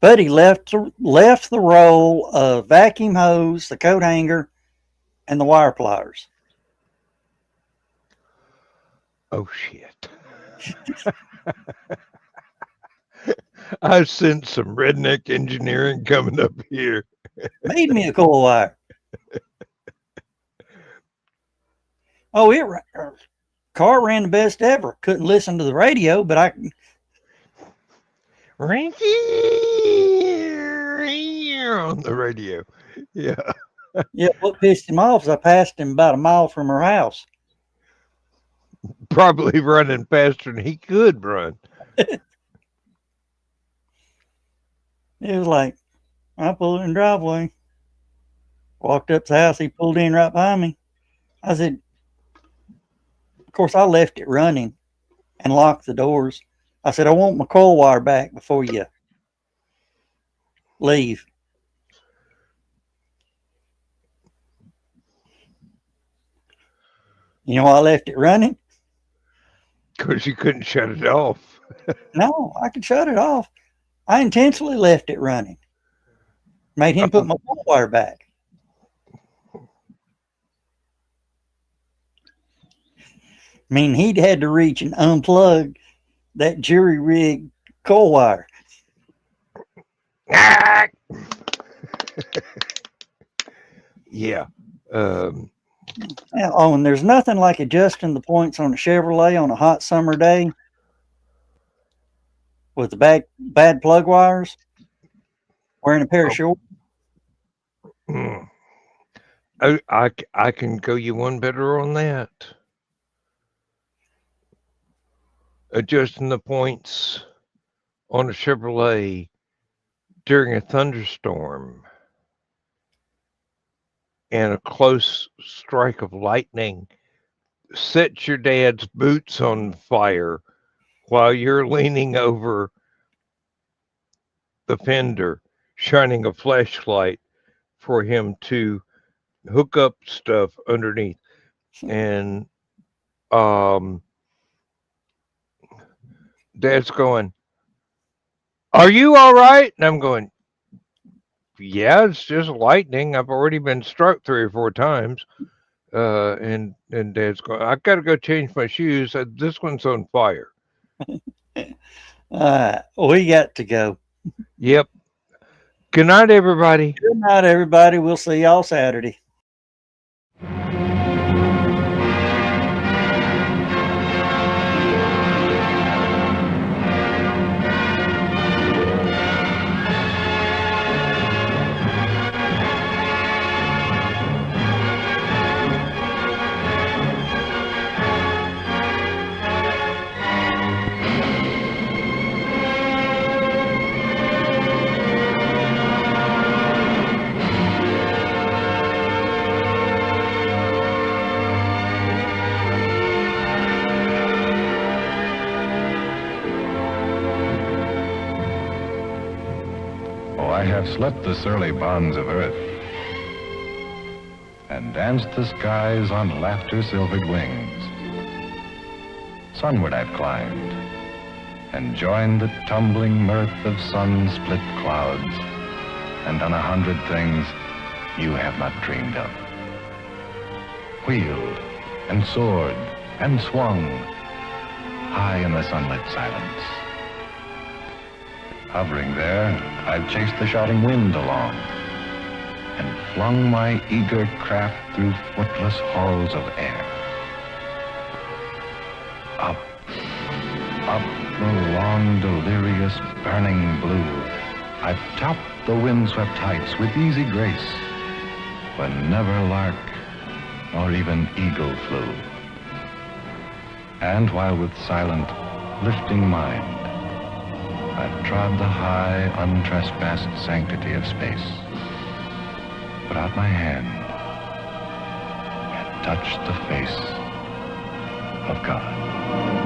But he left the roll of vacuum hose, the coat hanger, and the wire pliers. Oh, shit. I sense some redneck engineering coming up here. Made me a coil wire. Oh, car ran the best ever. Couldn't listen to the radio, but I on the radio. Yeah. What pissed him off is I passed him about a mile from her house. Probably running faster than he could run. It was like, I pulled in the driveway, walked up to the house, he pulled in right behind me. I said, of course, I left it running and locked the doors. I said, I want my coil wire back before you leave. You know why I left it running? Because you couldn't shut it off. No, I could shut it off. I intentionally left it running. Made him put my coil wire back. I mean, he'd had to reach and unplug that jury rig coil wire. Yeah. Oh, and there's nothing like adjusting the points on a Chevrolet on a hot summer day with the bad plug wires, wearing a pair of shorts. I can go you one better on that. Adjusting the points on a Chevrolet during a thunderstorm and a close strike of lightning sets your dad's boots on fire while you're leaning over the fender, shining a flashlight for him to hook up stuff underneath. And Dad's going, "Are you all right?" And I'm going, "Yeah, it's just lightning. I've already been struck 3 or 4 times." And Dad's going, "I got to go change my shoes. This one's on fire." We got to go. Yep. Good night, everybody. Good night, everybody. We'll see y'all Saturday. I have slept the surly bonds of earth and danced the skies on laughter-silvered wings. Sunward I've climbed and joined the tumbling mirth of sun-split clouds and done 100 things you have not dreamed of. Wheeled and soared and swung high in the sunlit silence. Hovering there, I've chased the shouting wind along and flung my eager craft through footless halls of air. Up, up the long, delirious, burning blue, I've topped the windswept heights with easy grace, when never lark nor even eagle flew. And while with silent, lifting mind, I've trod the high, untrespassed sanctity of space, put out my hand and touched the face of God.